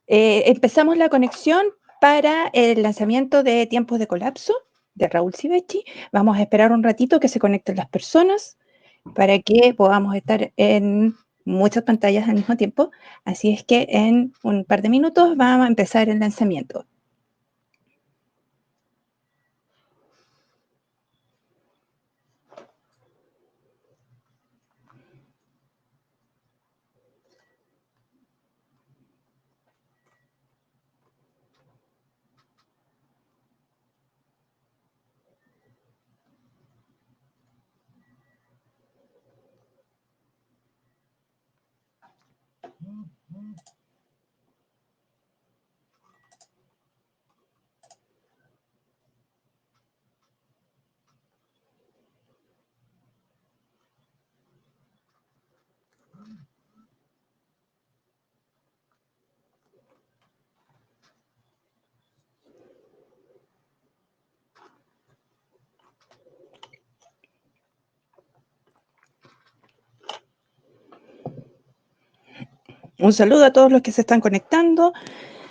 Empezamos la conexión para el lanzamiento de Tiempos de Colapso de Raúl Sivecki. Vamos a esperar un ratito que se conecten las personas para que podamos estar en muchas pantallas al mismo tiempo. Así es que en un par de minutos vamos a empezar el lanzamiento. Un saludo a todos los que se están conectando.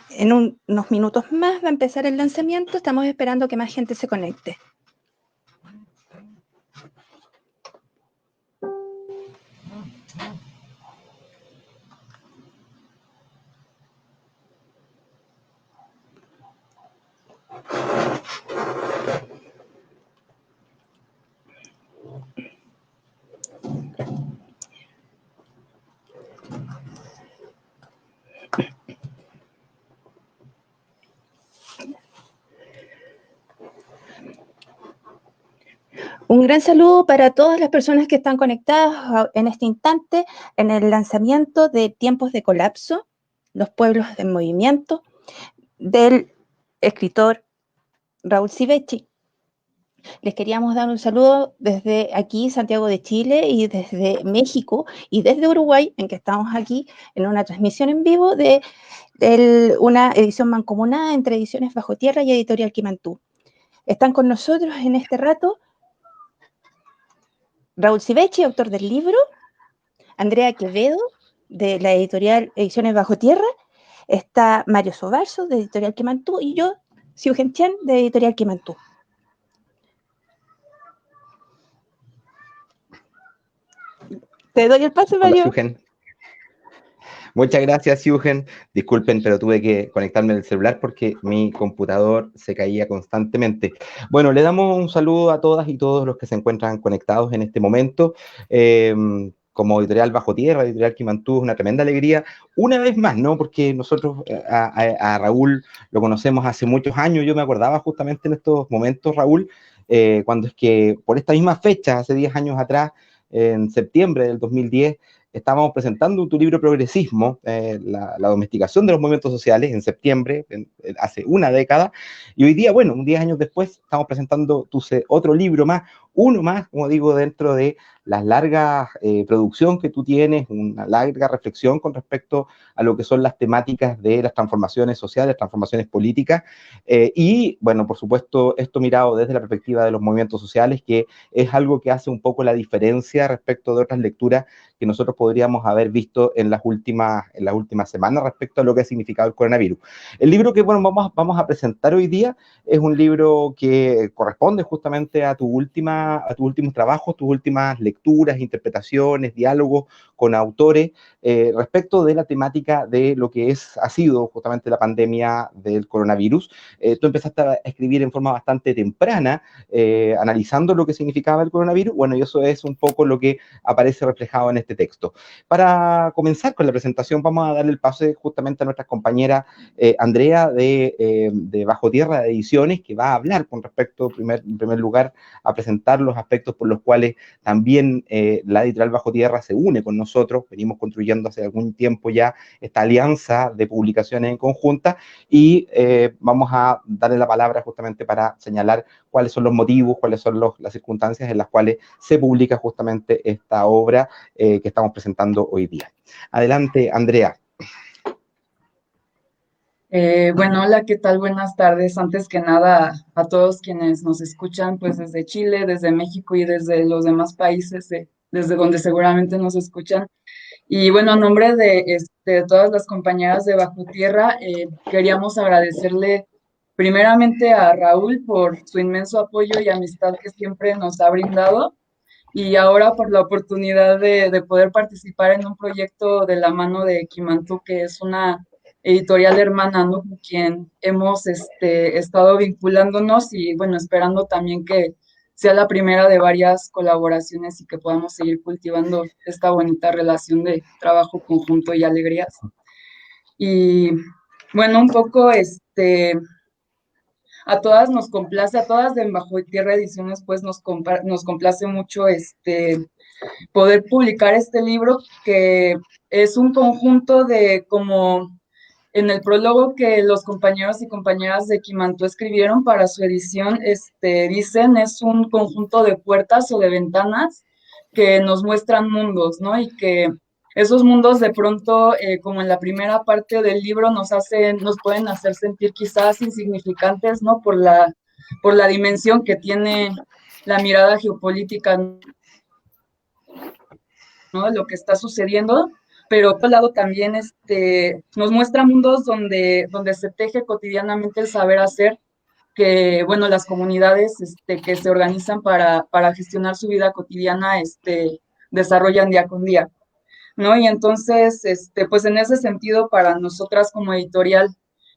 En unos minutos más va a empezar el lanzamiento. Estamos esperando que más gente se conecte. Un gran saludo para todas las personas que están conectadas en este instante en el lanzamiento de Tiempos de Colapso, los pueblos en movimiento, del escritor Raúl Sivecki. Les queríamos dar un saludo desde aquí, Santiago de Chile, y desde México, y desde Uruguay, en que estamos aquí en una transmisión en vivo de una edición mancomunada entre Ediciones Bajo Tierra y Editorial Quimantú. Están con nosotros en este rato Raúl Sivecki, autor del libro, Andrea Quevedo, de la editorial Ediciones Bajo Tierra, está Mario Sobarzo, de Editorial Quimantú, y yo, Siugen Tian, de Editorial Quimantú. Te doy el paso, Mario. Hola, Siugen. Muchas gracias, Siugen. Disculpen, pero tuve que conectarme al celular porque mi computador se caía constantemente. Bueno, le damos un saludo a todas y todos los que se encuentran conectados en este momento. Como Editorial Bajo Tierra, Editorial Quimantú, es una tremenda alegría. Una vez más, ¿no? Porque nosotros a Raúl lo conocemos hace muchos años. Yo me acordaba justamente en estos momentos, Raúl, cuando es que por esta misma fecha, hace 10 años atrás, en septiembre del 2010, estábamos presentando tu libro Progresismo, la domesticación de los movimientos sociales, en septiembre, hace una década, y hoy día, bueno, 10 años después, estamos presentando otro libro más, uno más, como digo, dentro de las largas producción que tú tienes, una larga reflexión con respecto a lo que son las temáticas de las transformaciones sociales, transformaciones políticas, y, bueno, por supuesto, esto mirado desde la perspectiva de los movimientos sociales, que es algo que hace un poco la diferencia respecto de otras lecturas que nosotros podríamos haber visto en las últimas semanas respecto a lo que ha significado el coronavirus. El libro que, bueno, vamos a presentar hoy día es un libro que corresponde justamente a tus últimos trabajos, tus últimas lecturas, interpretaciones, diálogos con autores respecto de la temática de lo que ha sido justamente la pandemia del coronavirus. Tú empezaste a escribir en forma bastante temprana, analizando lo que significaba el coronavirus. Bueno, y eso es un poco lo que aparece reflejado en este texto. Para comenzar con la presentación, vamos a darle el pase justamente a nuestra compañera Andrea de Bajo Tierra de Ediciones, que va a hablar con respecto, en primer lugar, a presentar los aspectos por los cuales también la editorial Bajo Tierra se une con nosotros. Venimos construyendo hace algún tiempo ya esta alianza de publicaciones en conjunta y vamos a darle la palabra justamente para señalar cuáles son los motivos, cuáles son las circunstancias en las cuales se publica justamente esta obra que estamos presentando hoy día. Adelante, Andrea. Bueno, hola, ¿qué tal? Buenas tardes. Antes que nada, a todos quienes nos escuchan, pues desde Chile, desde México y desde los demás países, desde donde seguramente nos escuchan. Y bueno, a nombre de de todas las compañeras de Bajo Tierra, queríamos agradecerle primeramente a Raúl por su inmenso apoyo y amistad que siempre nos ha brindado, y ahora por la oportunidad de poder participar en un proyecto de la mano de Kimantú, que es una editorial hermana, ¿no? Con quien hemos estado vinculándonos y bueno, esperando también que sea la primera de varias colaboraciones y que podamos seguir cultivando esta bonita relación de trabajo conjunto y alegrías. Y bueno, un poco a todas nos complace, a todas de Bajo Tierra Ediciones, pues nos complace mucho poder publicar este libro, que es un conjunto de, como en el prólogo que los compañeros y compañeras de Kimantú escribieron para su edición, dicen, es un conjunto de puertas o de ventanas que nos muestran mundos, ¿no? Y que esos mundos de pronto, como en la primera parte del libro, nos pueden hacer sentir quizás insignificantes, ¿no? Por la dimensión que tiene la mirada geopolítica, ¿no? De lo que está sucediendo, pero por otro lado también nos muestra mundos donde se teje cotidianamente el saber hacer, que, bueno, las comunidades que se organizan para gestionar su vida cotidiana desarrollan día con día, ¿no? Y entonces, pues en ese sentido, para nosotras como editorial,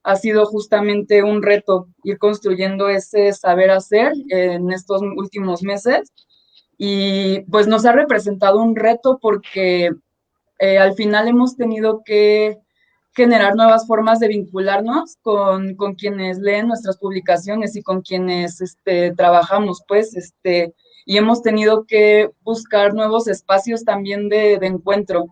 ha sido justamente un reto ir construyendo ese saber hacer en estos últimos meses, y pues nos ha representado un reto porque al final hemos tenido que generar nuevas formas de vincularnos con quienes leen nuestras publicaciones y con quienes trabajamos, pues, y hemos tenido que buscar nuevos espacios también de encuentro.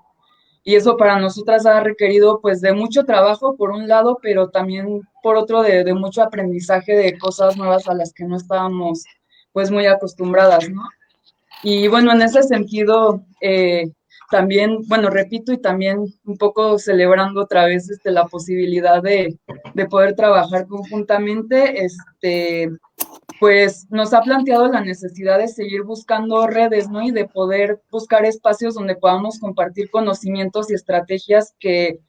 Y eso para nosotras ha requerido, pues, de mucho trabajo, por un lado, pero también, por otro, de mucho aprendizaje de cosas nuevas a las que no estábamos, pues, muy acostumbradas, ¿no? Y bueno, en ese sentido, también, bueno, repito, y también un poco celebrando otra vez la posibilidad de poder trabajar conjuntamente, pues nos ha planteado la necesidad de seguir buscando redes, ¿no? Y de poder buscar espacios donde podamos compartir conocimientos y estrategias que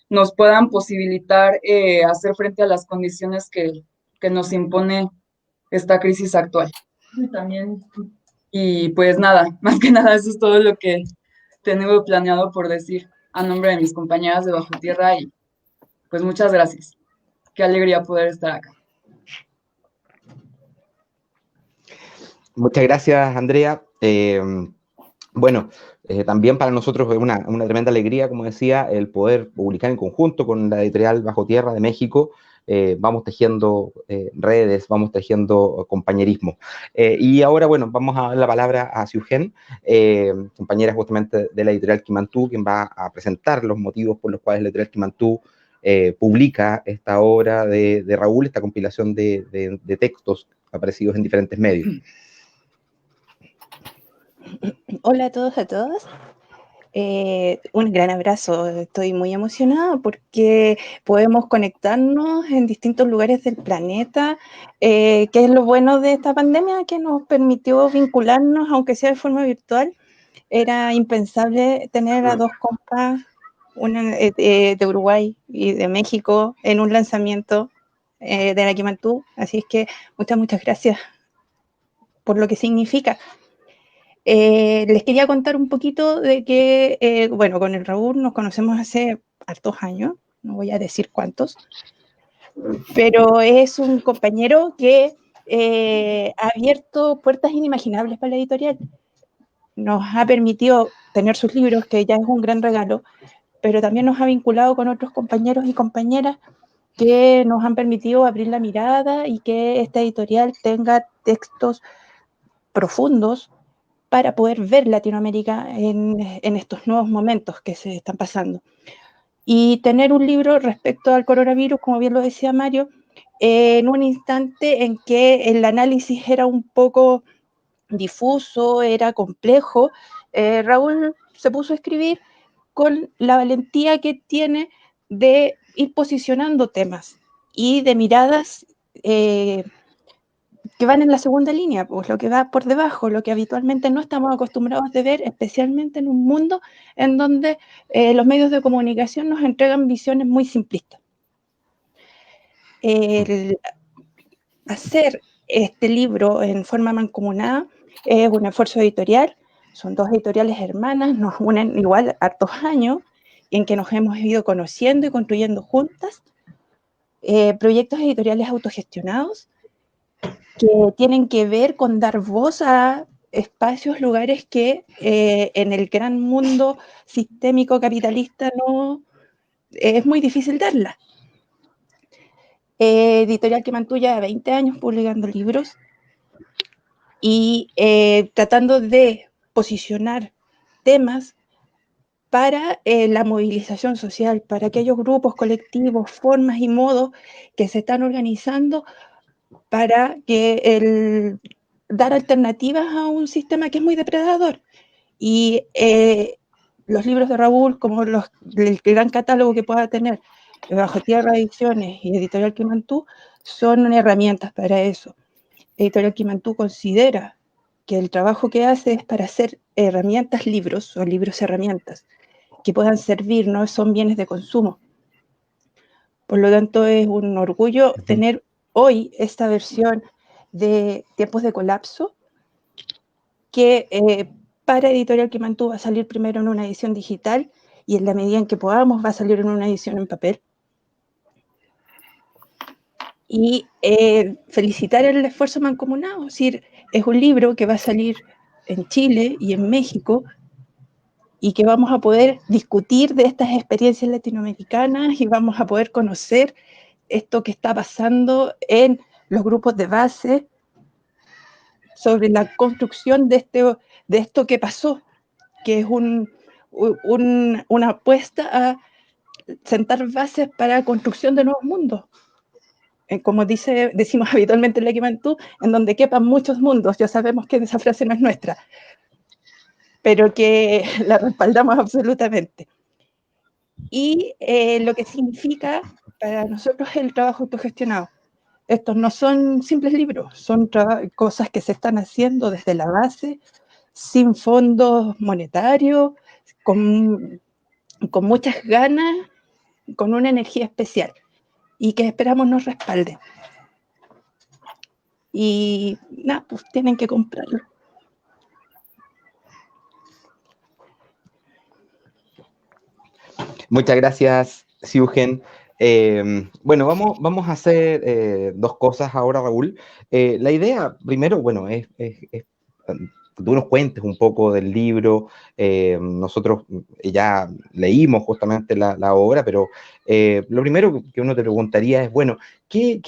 nos puedan posibilitar hacer frente a las condiciones que nos impone esta crisis actual. Y también, y pues nada, más que nada, eso es todo lo que tengo planeado por decir a nombre de mis compañeras de Bajo Tierra, y pues muchas gracias. Qué alegría poder estar acá. Muchas gracias, Andrea. Bueno, también para nosotros es una tremenda alegría, como decía, el poder publicar en conjunto con la editorial Bajo Tierra de México. Vamos tejiendo redes, vamos tejiendo compañerismo. Y ahora, bueno, vamos a dar la palabra a Siugen, compañera justamente de la editorial Kimantú, quien va a presentar los motivos por los cuales la editorial Kimantú publica esta obra de Raúl, esta compilación de textos aparecidos en diferentes medios. Hola a todos, a todas. Un gran abrazo. Estoy muy emocionada porque podemos conectarnos en distintos lugares del planeta, que es lo bueno de esta pandemia, que nos permitió vincularnos, aunque sea de forma virtual. Era impensable tener a dos compas, una de Uruguay y de México, en un lanzamiento de la Kimantú. Así es que muchas gracias por lo que significa. Les quería contar un poquito de que, bueno, con el Raúl nos conocemos hace hartos años, no voy a decir cuántos, pero es un compañero que ha abierto puertas inimaginables para la editorial. Nos ha permitido tener sus libros, que ya es un gran regalo, pero también nos ha vinculado con otros compañeros y compañeras que nos han permitido abrir la mirada y que esta editorial tenga textos profundos para poder ver Latinoamérica en estos nuevos momentos que se están pasando. Y tener un libro respecto al coronavirus, como bien lo decía Mario, en un instante en que el análisis era un poco difuso, era complejo, Raúl se puso a escribir con la valentía que tiene de ir posicionando temas y de miradas que van en la segunda línea, pues lo que va por debajo, lo que habitualmente no estamos acostumbrados de ver, especialmente en un mundo en donde los medios de comunicación nos entregan visiones muy simplistas. El hacer este libro en forma mancomunada es un esfuerzo editorial, son dos editoriales hermanas, nos unen igual hartos años, en que nos hemos ido conociendo y construyendo juntas, proyectos editoriales autogestionados, que tienen que ver con dar voz a espacios, lugares que en el gran mundo sistémico capitalista no es muy difícil darla. Editorial que mantuvo ya 20 años publicando libros y tratando de posicionar temas para la movilización social, para aquellos grupos, colectivos, formas y modos que se están organizando para que dar alternativas a un sistema que es muy depredador. Y los libros de Raúl, como el gran catálogo que pueda tener Bajo Tierra Ediciones y Editorial Quimantú, son herramientas para eso. Editorial Quimantú considera que el trabajo que hace es para hacer herramientas, libros o libros herramientas que puedan servir, no son bienes de consumo. Por lo tanto, es un orgullo tener hoy esta versión de Tiempos de Colapso, que para Editorial Quimantú va a salir primero en una edición digital y en la medida en que podamos va a salir en una edición en papel. Y felicitar el esfuerzo mancomunado, es decir, es un libro que va a salir en Chile y en México y que vamos a poder discutir de estas experiencias latinoamericanas y vamos a poder conocer esto que está pasando en los grupos de base sobre la construcción de esto que pasó, que es una apuesta a sentar bases para la construcción de nuevos mundos. Como decimos habitualmente en la Quimantú, en donde quepan muchos mundos. Ya sabemos que esa frase no es nuestra, pero que la respaldamos absolutamente. Y lo que significa para nosotros el trabajo autogestionado. Estos no son simples libros, son cosas que se están haciendo desde la base, sin fondos monetarios, con muchas ganas, con una energía especial y que esperamos nos respalden. Y nada, pues tienen que comprarlo. Muchas gracias, Siugen. Bueno, vamos a hacer dos cosas ahora, Raúl. La idea, primero, bueno, es que tú nos cuentes un poco del libro. Nosotros ya leímos justamente la obra, pero lo primero que uno te preguntaría es, bueno, ¿qué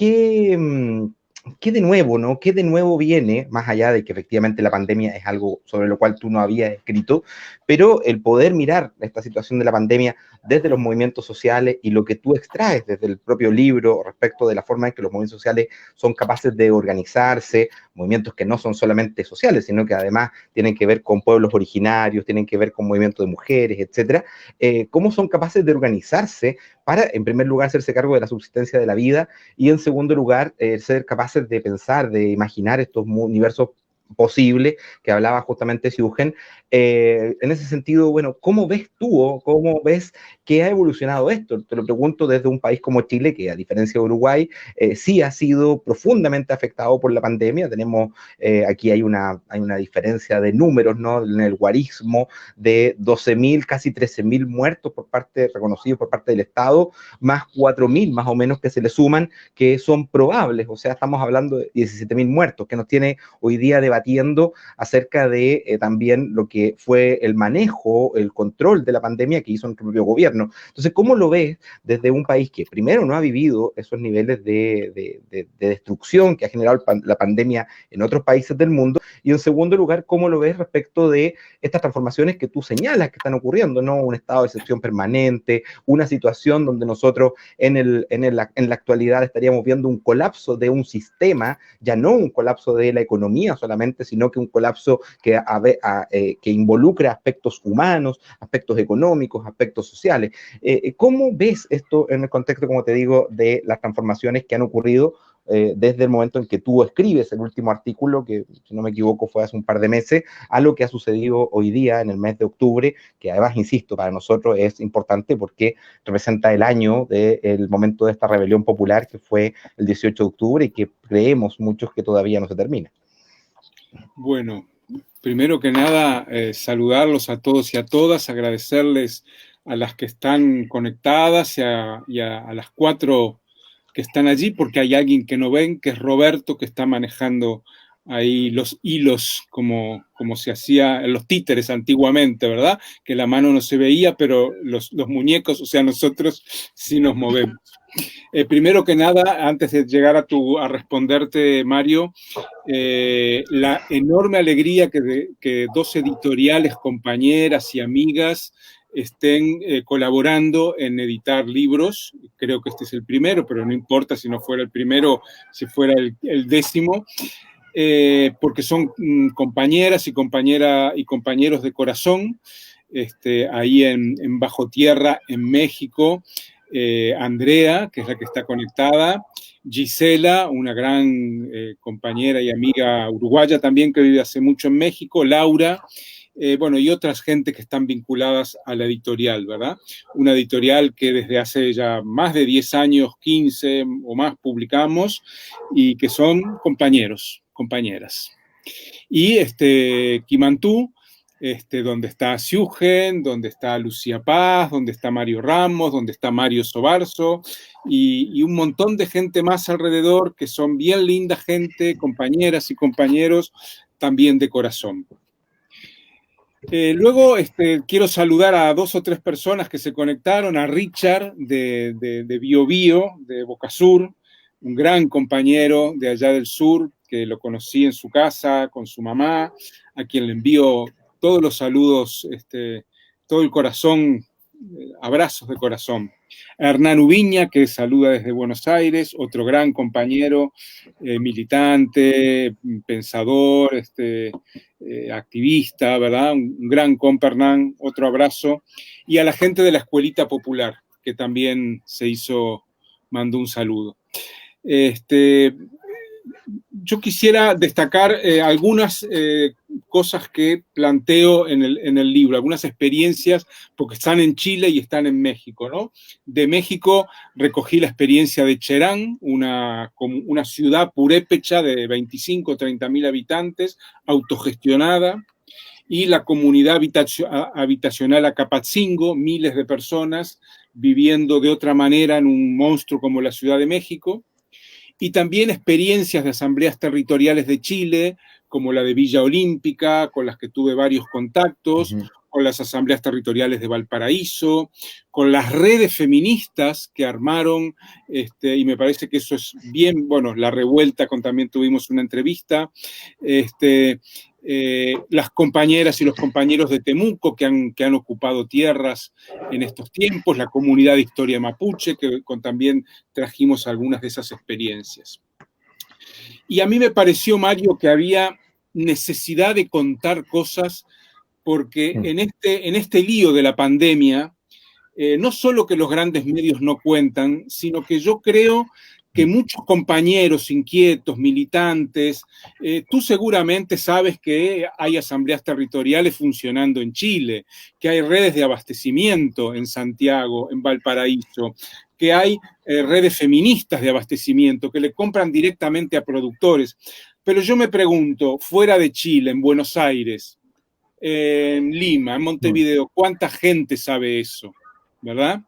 de nuevo, no? ¿Qué de nuevo viene, más allá de que efectivamente la pandemia es algo sobre lo cual tú no habías escrito, pero el poder mirar esta situación de la pandemia desde los movimientos sociales y lo que tú extraes desde el propio libro respecto de la forma en que los movimientos sociales son capaces de organizarse, movimientos que no son solamente sociales, sino que además tienen que ver con pueblos originarios, tienen que ver con movimientos de mujeres, etcétera, cómo son capaces de organizarse para, en primer lugar, hacerse cargo de la subsistencia de la vida y, en segundo lugar, ser capaces de pensar, de imaginar estos universos posible que hablaba justamente Siugen. En ese sentido, bueno, ¿cómo ves tú o cómo ves que ha evolucionado esto? Te lo pregunto desde un país como Chile, que a diferencia de Uruguay, sí ha sido profundamente afectado por la pandemia. Tenemos, aquí hay una diferencia de números, ¿no? En el guarismo de 12.000, casi 13.000 muertos reconocidos por parte del Estado, más 4.000 más o menos que se le suman, que son probables. O sea, estamos hablando de 17.000 muertos, que nos tiene hoy día debatiendo acerca de también lo que fue el manejo, el control de la pandemia que hizo nuestro propio gobierno. Entonces, ¿cómo lo ves desde un país que primero no ha vivido esos niveles de destrucción que ha generado la pandemia en otros países del mundo? Y en segundo lugar, ¿cómo lo ves respecto de estas transformaciones que tú señalas que están ocurriendo, ¿no? Un estado de excepción permanente, una situación donde nosotros en la actualidad estaríamos viendo un colapso de un sistema, ya no un colapso de la economía solamente, sino que un colapso que involucra aspectos humanos, aspectos económicos, aspectos sociales. ¿Cómo ves esto en el contexto, como te digo, de las transformaciones que han ocurrido desde el momento en que tú escribes el último artículo, que si no me equivoco fue hace un par de meses, a lo que ha sucedido hoy día en el mes de octubre, que además, insisto, para nosotros es importante porque representa el año del momento de esta rebelión popular que fue el 18 de octubre y que creemos muchos que todavía no se termina. Bueno, primero que nada, saludarlos a todos y a todas, agradecerles a las que están conectadas y a las 4 que están allí, porque hay alguien que no ven, que es Roberto, que está manejando ahí los hilos como se hacía en los títeres antiguamente, ¿verdad? Que la mano no se veía, pero los muñecos, o sea, nosotros sí nos movemos. Primero que nada, antes de llegar a responderte, Mario, la enorme alegría que 2 editoriales, compañeras y amigas, estén colaborando en editar libros. Creo que este es el primero, pero no importa si no fuera el primero, si fuera el 10º, porque son compañeras y compañeros de corazón, ahí en Bajo Tierra, en México. Andrea, que es la que está conectada, Gisela, una gran compañera y amiga uruguaya también que vive hace mucho en México, Laura, bueno, y otras gente que están vinculadas a la editorial, ¿verdad? Una editorial que desde hace ya más de 10 años, 15 o más, publicamos y que son compañeros, compañeras. Y Quimantú, donde está Siugen, donde está Lucía Paz, donde está Mario Ramos, donde está Mario Sobarzo y un montón de gente más alrededor que son bien linda gente, compañeras y compañeros también de corazón. Luego quiero saludar a 2 o 3 personas que se conectaron, a Richard de Bio Bio, de Boca Sur, un gran compañero de allá del sur, que lo conocí en su casa con su mamá, a quien le envío todos los saludos, todo el corazón, abrazos de corazón. A Hernán Ubiña, que saluda desde Buenos Aires, otro gran compañero, militante, pensador, activista, ¿verdad? Un gran compa, Hernán, otro abrazo. Y a la gente de la Escuelita Popular, que también mandó un saludo. Yo quisiera destacar algunas cosas que planteo en el libro, algunas experiencias, porque están en Chile y están en México, ¿no? De México recogí la experiencia de Cherán, una ciudad purépecha de 25 o 30 mil habitantes, autogestionada, y la comunidad habitacional Acapatzingo, miles de personas viviendo de otra manera en un monstruo como la Ciudad de México. Y también experiencias de asambleas territoriales de Chile, como la de Villa Olímpica, con las que tuve varios contactos, con las asambleas territoriales de Valparaíso, con las redes feministas que armaron, y me parece que eso es bien, bueno, La Revuelta, también tuvimos una entrevista, las compañeras y los compañeros de Temuco que han ocupado tierras en estos tiempos, la comunidad de historia mapuche, que también trajimos algunas de esas experiencias. Y a mí me pareció, Mario, que había necesidad de contar cosas porque en este lío de la pandemia, no solo que los grandes medios no cuentan, sino que yo creo que muchos compañeros inquietos, militantes, tú seguramente sabes que hay asambleas territoriales funcionando en Chile, que hay redes de abastecimiento en Santiago, en Valparaíso, que hay redes feministas de abastecimiento que le compran directamente a productores. Pero yo me pregunto, fuera de Chile, en Buenos Aires, en Lima, en Montevideo, ¿cuánta gente sabe eso? ¿Verdad?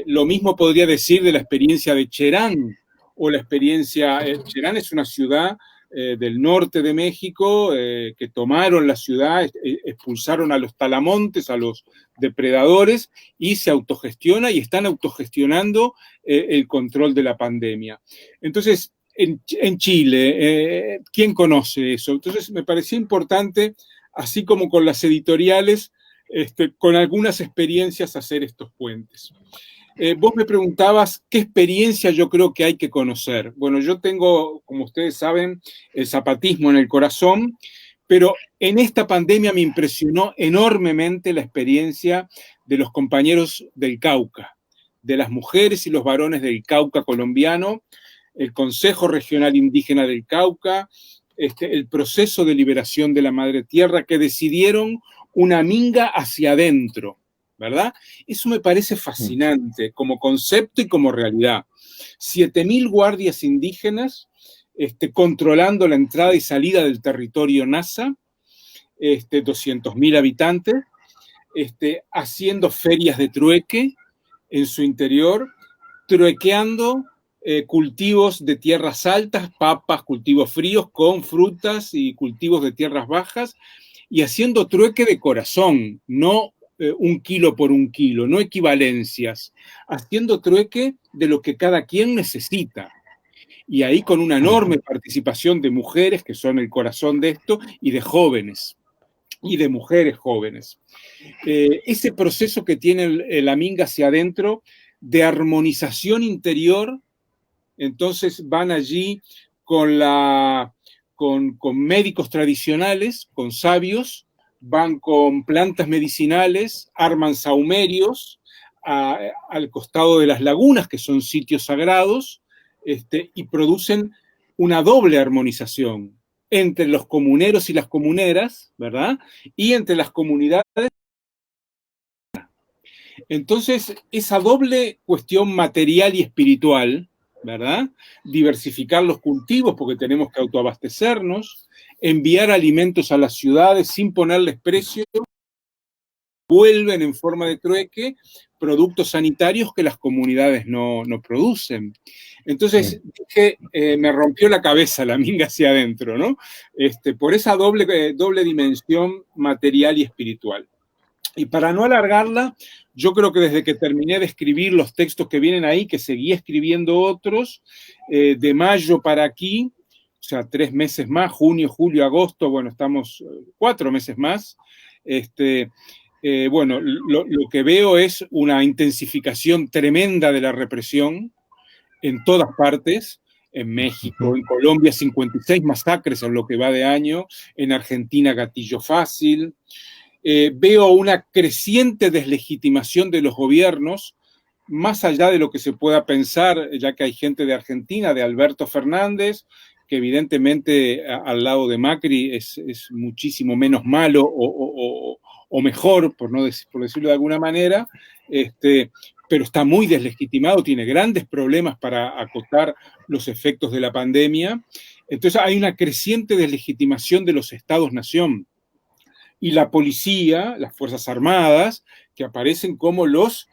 Lo mismo podría decir de la experiencia de Cherán, o la experiencia, Cherán es una ciudad del norte de México que tomaron la ciudad, expulsaron a los talamontes, a los depredadores, y se autogestiona y están autogestionando el control de la pandemia. Entonces, en Chile, ¿quién conoce eso? Entonces, me parecía importante, así como con las editoriales, con algunas experiencias hacer estos puentes. Vos me preguntabas qué experiencia yo creo que hay que conocer. Bueno, yo tengo, como ustedes saben, el zapatismo en el corazón, pero en esta pandemia me impresionó enormemente la experiencia de los compañeros del Cauca, de las mujeres y los varones del Cauca colombiano, el Consejo Regional Indígena del Cauca, el proceso de liberación de la Madre Tierra, que decidieron una minga hacia adentro, ¿verdad? Eso me parece fascinante como concepto y como realidad. 7.000 guardias indígenas controlando la entrada y salida del territorio NASA, 200.000 habitantes, haciendo ferias de trueque en su interior, truequeando cultivos de tierras altas, papas, cultivos fríos con frutas y cultivos de tierras bajas, y haciendo trueque de corazón, no 1 kilo por 1 kilo, no equivalencias, haciendo trueque de lo que cada quien necesita. Y ahí con una enorme participación de mujeres, que son el corazón de esto, y de jóvenes, y de mujeres jóvenes. Ese proceso que tiene la minga hacia adentro, de armonización interior, entonces van allí con médicos tradicionales, con sabios, van con plantas medicinales, arman sahumerios al costado de las lagunas, que son sitios sagrados, y producen una doble armonización entre los comuneros y las comuneras, ¿verdad? Y entre las comunidades. Entonces, esa doble cuestión material y espiritual, ¿verdad? Diversificar los cultivos porque tenemos que autoabastecernos, enviar alimentos a las ciudades sin ponerles precio, vuelven en forma de trueque productos sanitarios que las comunidades no producen. Entonces, dije, me rompió la cabeza la minga hacia adentro, ¿no? Por esa doble dimensión material y espiritual. Y para no alargarla, yo creo que desde que terminé de escribir los textos que vienen ahí, que seguí escribiendo otros, de mayo para aquí, o sea, 3 meses más, junio, julio, agosto, bueno, estamos 4 meses más, bueno, lo que veo es una intensificación tremenda de la represión en todas partes, en México, en Colombia, 56 masacres en lo que va de año, en Argentina, gatillo fácil. Veo una creciente deslegitimación de los gobiernos, más allá de lo que se pueda pensar, ya que hay gente de Argentina, de Alberto Fernández, que evidentemente al lado de Macri es muchísimo menos malo o mejor, por decirlo de alguna manera, pero está muy deslegitimado, tiene grandes problemas para acotar los efectos de la pandemia. Entonces hay una creciente deslegitimación de los estados-nación. Y la policía, las Fuerzas Armadas, que aparecen como las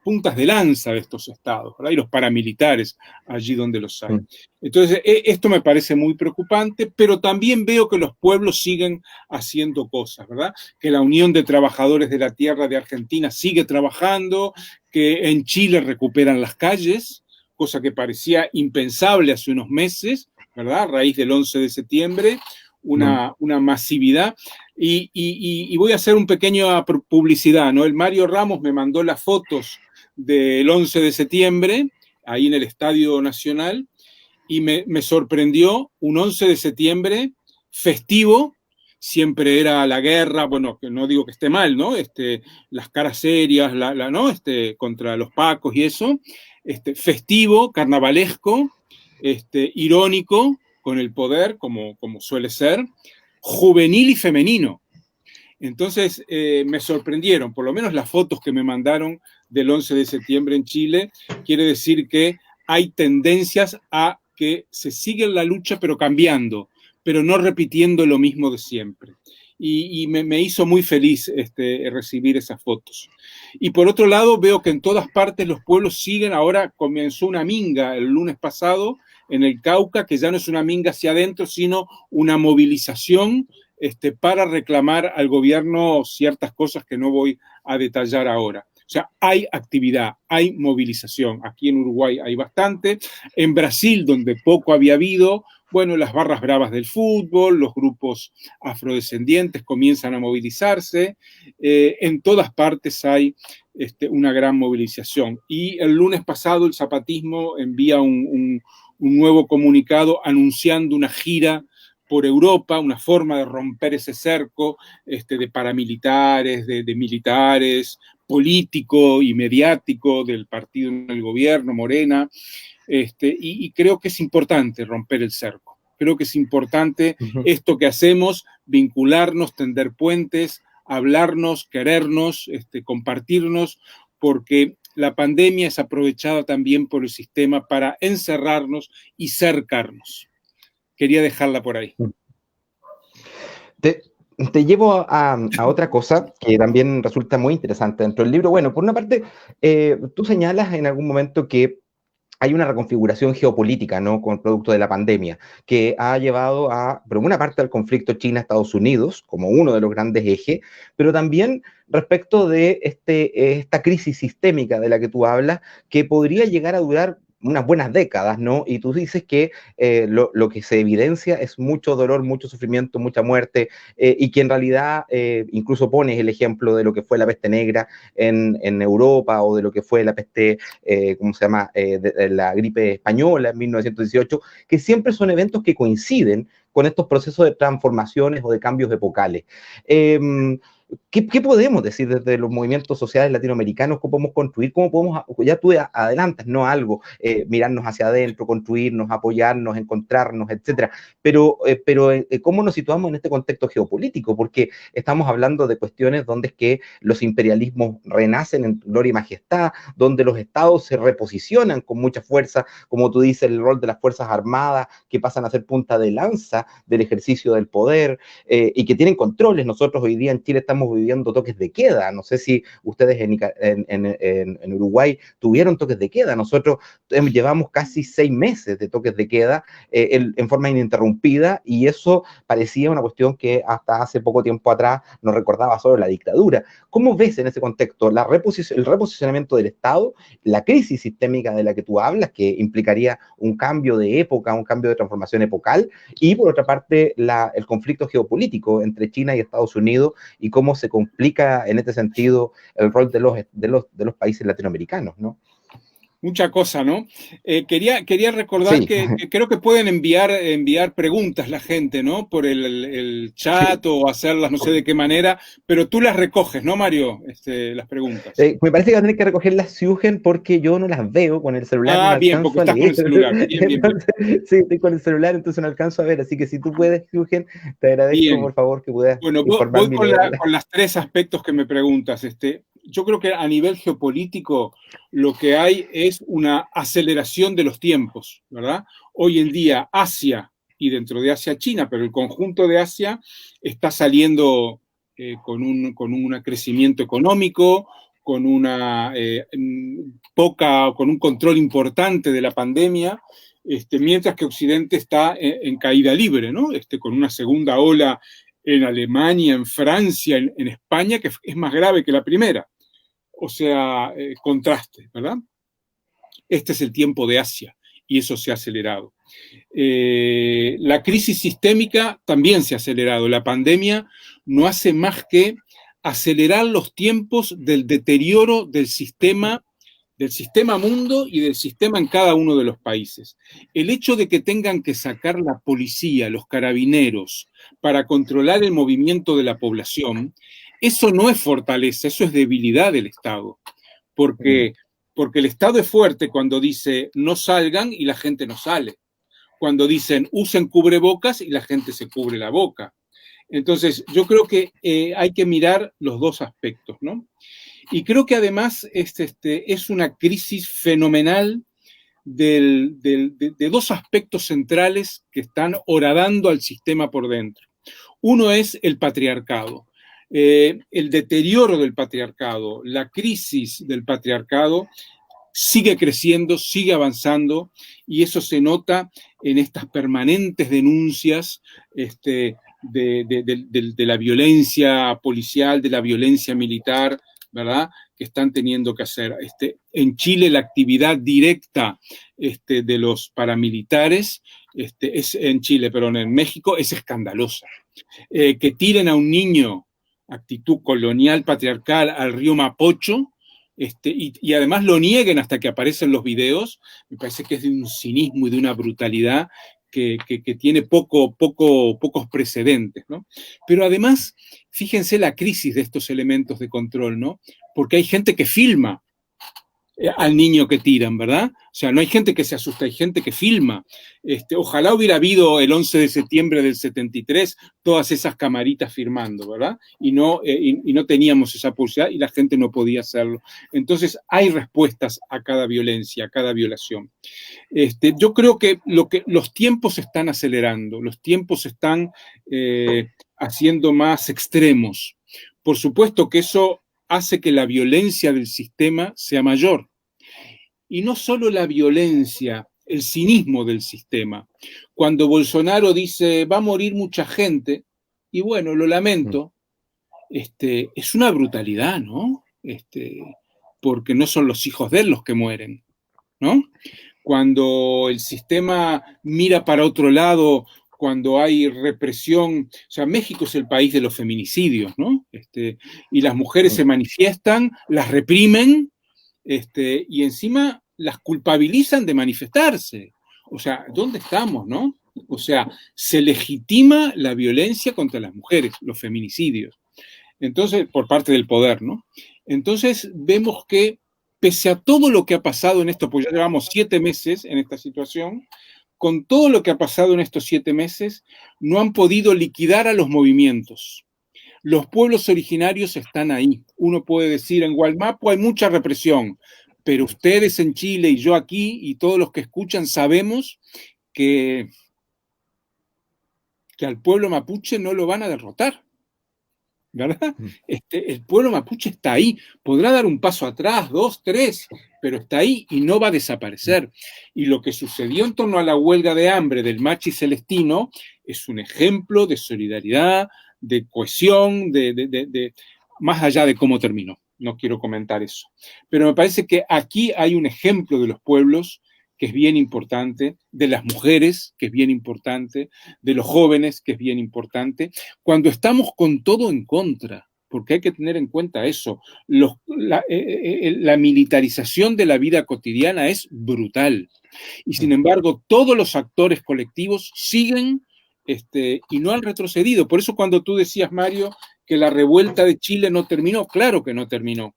puntas de lanza de estos estados, ¿verdad? Y los paramilitares allí donde los hay. Entonces, esto me parece muy preocupante, pero también veo que los pueblos siguen haciendo cosas, ¿verdad? Que la Unión de Trabajadores de la Tierra de Argentina sigue trabajando, que en Chile recuperan las calles, cosa que parecía impensable hace unos meses, ¿verdad? A raíz del 11 de septiembre, una masividad. Y voy a hacer un pequeño publicidad, ¿no? El Mario Ramos me mandó las fotos del 11 de septiembre, ahí en el Estadio Nacional, y me sorprendió un 11 de septiembre festivo. Siempre era la guerra, bueno, que no digo que esté mal, ¿no? Las caras serias, ¿no? Contra los pacos y eso. Festivo, carnavalesco, irónico, con el poder, como suele ser, juvenil y femenino. Entonces, me sorprendieron, por lo menos las fotos que me mandaron del 11 de septiembre en Chile, quiere decir que hay tendencias a que se sigue la lucha, pero cambiando, pero no repitiendo lo mismo de siempre. Y me hizo muy feliz recibir esas fotos. Y por otro lado, veo que en todas partes los pueblos siguen. Ahora comenzó una minga el lunes pasado en el Cauca, que ya no es una minga hacia adentro, sino una movilización para reclamar al gobierno ciertas cosas que no voy a detallar ahora. O sea, hay actividad, hay movilización. Aquí en Uruguay hay bastante. En Brasil, donde poco había habido, bueno, las barras bravas del fútbol, los grupos afrodescendientes comienzan a movilizarse. En todas partes hay una gran movilización. Y el lunes pasado el zapatismo envía un nuevo comunicado anunciando una gira por Europa, una forma de romper ese cerco de paramilitares, de militares, político y mediático del partido en el gobierno, Morena, y creo que es importante romper el cerco. Creo que es importante esto que hacemos, vincularnos, tender puentes, hablarnos, querernos, compartirnos, porque la pandemia es aprovechada también por el sistema para encerrarnos y cercarnos. Quería dejarla por ahí. Te llevo a otra cosa que también resulta muy interesante dentro del libro. Bueno, por una parte, tú señalas en algún momento que hay una reconfiguración geopolítica, ¿no?, con el producto de la pandemia, que ha llevado por una parte, al conflicto China-Estados Unidos, como uno de los grandes ejes, pero también respecto de esta crisis sistémica de la que tú hablas, que podría llegar a durar unas buenas décadas, ¿no? Y tú dices que lo que se evidencia es mucho dolor, mucho sufrimiento, mucha muerte, y que en realidad incluso pones el ejemplo de lo que fue la peste negra en Europa, o de lo que fue la peste, ¿cómo se llama?, de la gripe española en 1918, que siempre son eventos que coinciden con estos procesos de transformaciones o de cambios epocales. ¿Qué podemos decir desde los movimientos sociales latinoamericanos? ¿Cómo podemos construir? ¿Cómo podemos, ya tú adelantas, no algo, mirarnos hacia adentro, construirnos, apoyarnos, encontrarnos, etcétera? Pero ¿cómo nos situamos en este contexto geopolítico? Porque estamos hablando de cuestiones donde es que los imperialismos renacen en gloria y majestad, donde los estados se reposicionan con mucha fuerza, como tú dices, el rol de las Fuerzas Armadas, que pasan a ser punta de lanza del ejercicio del poder, y que tienen controles. Nosotros hoy día en Chile estamos viviendo toques de queda. No sé si ustedes en Uruguay tuvieron toques de queda. Nosotros llevamos casi 6 meses de toques de queda en forma ininterrumpida, y eso parecía una cuestión que hasta hace poco tiempo atrás nos recordaba solo la dictadura. ¿Cómo ves en ese contexto el reposicionamiento del Estado, la crisis sistémica de la que tú hablas, que implicaría un cambio de época, un cambio de transformación epocal, y por otra parte el conflicto geopolítico entre China y Estados Unidos, y cómo se complica en este sentido el rol de los países latinoamericanos, ¿no? Mucha cosa, ¿no? Quería recordar Sí. que creo que pueden enviar preguntas la gente, ¿no? Por el chat, sí, o hacerlas no sé de qué manera, pero tú las recoges, ¿no, Mario? Las preguntas. Me parece que va a tener que recogerlas Siugen, porque yo no las veo con el celular. Ah, no bien, porque estás con el celular. Bien, entonces, bien. Sí, estoy con el celular, entonces no alcanzo a ver. Así que si tú puedes, Siugen, te agradezco, bien, por favor, que puedas informarme. Voy con las 3 aspectos que me preguntas. Yo creo que a nivel geopolítico lo que hay es una aceleración de los tiempos, ¿verdad? Hoy en día Asia, y dentro de Asia China, pero el conjunto de Asia está saliendo con un crecimiento económico, con con un control importante de la pandemia, mientras que Occidente está en caída libre, ¿no? Con una segunda ola en Alemania, en Francia, en España, que es más grave que la primera. O sea, contraste, ¿verdad? Este es el tiempo de Asia, y eso se ha acelerado. La crisis sistémica también se ha acelerado. La pandemia no hace más que acelerar los tiempos del deterioro del sistema mundo y del sistema en cada uno de los países. El hecho de que tengan que sacar la policía, los carabineros, para controlar el movimiento de la población, eso no es fortaleza, eso es debilidad del Estado. Porque el Estado es fuerte cuando dice no salgan y la gente no sale. Cuando dicen usen cubrebocas y la gente se cubre la boca. Entonces, yo creo que hay que mirar los dos aspectos, ¿no? Y creo que además es una crisis fenomenal de 2 aspectos centrales que están horadando al sistema por dentro. Uno es el patriarcado. El deterioro del patriarcado, la crisis del patriarcado sigue creciendo, sigue avanzando, y eso se nota en estas permanentes denuncias de la violencia policial, de la violencia militar, ¿verdad?, que están teniendo que hacer. En Chile la actividad directa de los paramilitares, es en Chile, pero en México es escandalosa. Que tiren a un niño, actitud colonial, patriarcal, al río Mapocho, y además lo nieguen hasta que aparecen los videos, me parece que es de un cinismo y de una brutalidad que tiene pocos precedentes, ¿no? Pero además, fíjense la crisis de estos elementos de control, ¿no? Porque hay gente que filma al niño que tiran, ¿verdad? O sea, no hay gente que se asusta, hay gente que filma. Ojalá hubiera habido el 11 de septiembre del 73 todas esas camaritas filmando, ¿verdad? Y no teníamos esa posibilidad y la gente no podía hacerlo. Entonces, hay respuestas a cada violencia, a cada violación. Yo creo que los tiempos se están acelerando, los tiempos se están haciendo más extremos. Por supuesto que eso hace que la violencia del sistema sea mayor. Y no solo la violencia, el cinismo del sistema. Cuando Bolsonaro dice, va a morir mucha gente, y bueno, lo lamento, es una brutalidad, ¿no? Porque no son los hijos de él los que mueren, ¿no? Cuando el sistema mira para otro lado, cuando hay represión, o sea, México es el país de los feminicidios, ¿no? Y las mujeres se manifiestan, las reprimen, y encima las culpabilizan de manifestarse. O sea, ¿dónde estamos, no? O sea, se legitima la violencia contra las mujeres, los feminicidios. Entonces, por parte del poder, ¿no? Entonces, vemos que pese a todo lo que ha pasado en esto, pues ya llevamos 7 meses en esta situación, con todo lo que ha pasado en estos 7 meses, no han podido liquidar a los movimientos. Los pueblos originarios están ahí. Uno puede decir, en Gualmapu hay mucha represión, pero ustedes en Chile y yo aquí y todos los que escuchan sabemos que al pueblo mapuche no lo van a derrotar, ¿verdad? El pueblo mapuche está ahí, podrá dar un paso atrás, 2, 3, pero está ahí y no va a desaparecer. Y lo que sucedió en torno a la huelga de hambre del Machi Celestino es un ejemplo de solidaridad, de cohesión, más allá de cómo terminó. No quiero comentar eso. Pero me parece que aquí hay un ejemplo de los pueblos que es bien importante, de las mujeres, que es bien importante, de los jóvenes, que es bien importante, cuando estamos con todo en contra, porque hay que tener en cuenta eso. La militarización de la vida cotidiana es brutal. Y sin embargo, todos los actores colectivos siguen y no han retrocedido. Por eso cuando tú decías, Mario, que la revuelta de Chile no terminó, claro que no terminó.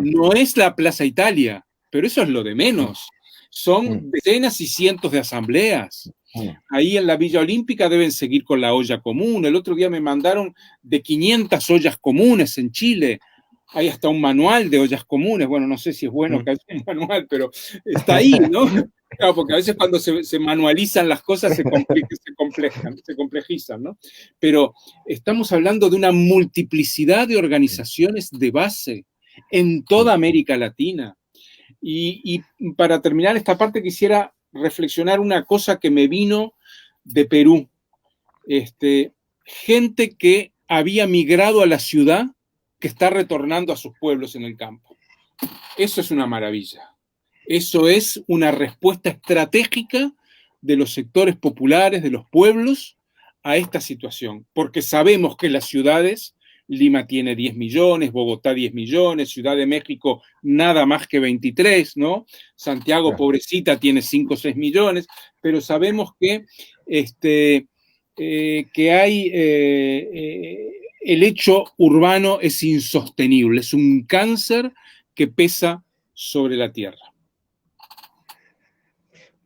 No es la Plaza Italia, pero eso es lo de menos. Son decenas y cientos de asambleas. Ahí en la Villa Olímpica deben seguir con la olla común. El otro día me mandaron de 500 ollas comunes en Chile. Hay hasta un manual de ollas comunes. Bueno, no sé si es bueno que haya un manual, pero está ahí, ¿no? Claro, porque a veces cuando se manualizan las cosas se complejizan, ¿no? Pero estamos hablando de una multiplicidad de organizaciones de base en toda América Latina. Y para terminar esta parte quisiera reflexionar una cosa que me vino de Perú. Gente que había migrado a la ciudad que está retornando a sus pueblos en el campo. Eso es una maravilla. Eso es una respuesta estratégica de los sectores populares, de los pueblos, a esta situación. Porque sabemos que las ciudades, Lima tiene 10 millones, Bogotá 10 millones, Ciudad de México nada más que 23, ¿no? Santiago, pobrecita, tiene 5 o 6 millones, pero sabemos que hay el hecho urbano es insostenible, es un cáncer que pesa sobre la tierra.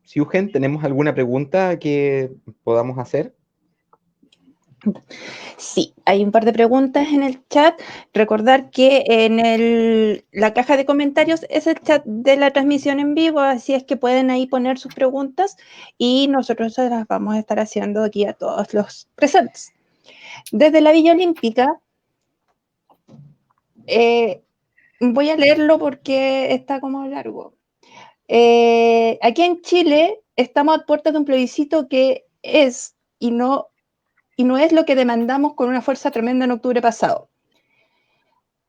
Si, Eugen, ¿tenemos alguna pregunta que podamos hacer? Sí, hay un par de preguntas en el chat. Recordar que en la caja de comentarios es el chat de la transmisión en vivo, así es que pueden ahí poner sus preguntas y nosotros las vamos a estar haciendo aquí a todos los presentes. Desde la Villa Olímpica, voy a leerlo porque está como largo. Aquí en Chile estamos a puertas de un plebiscito que es y no es lo que demandamos con una fuerza tremenda en octubre pasado.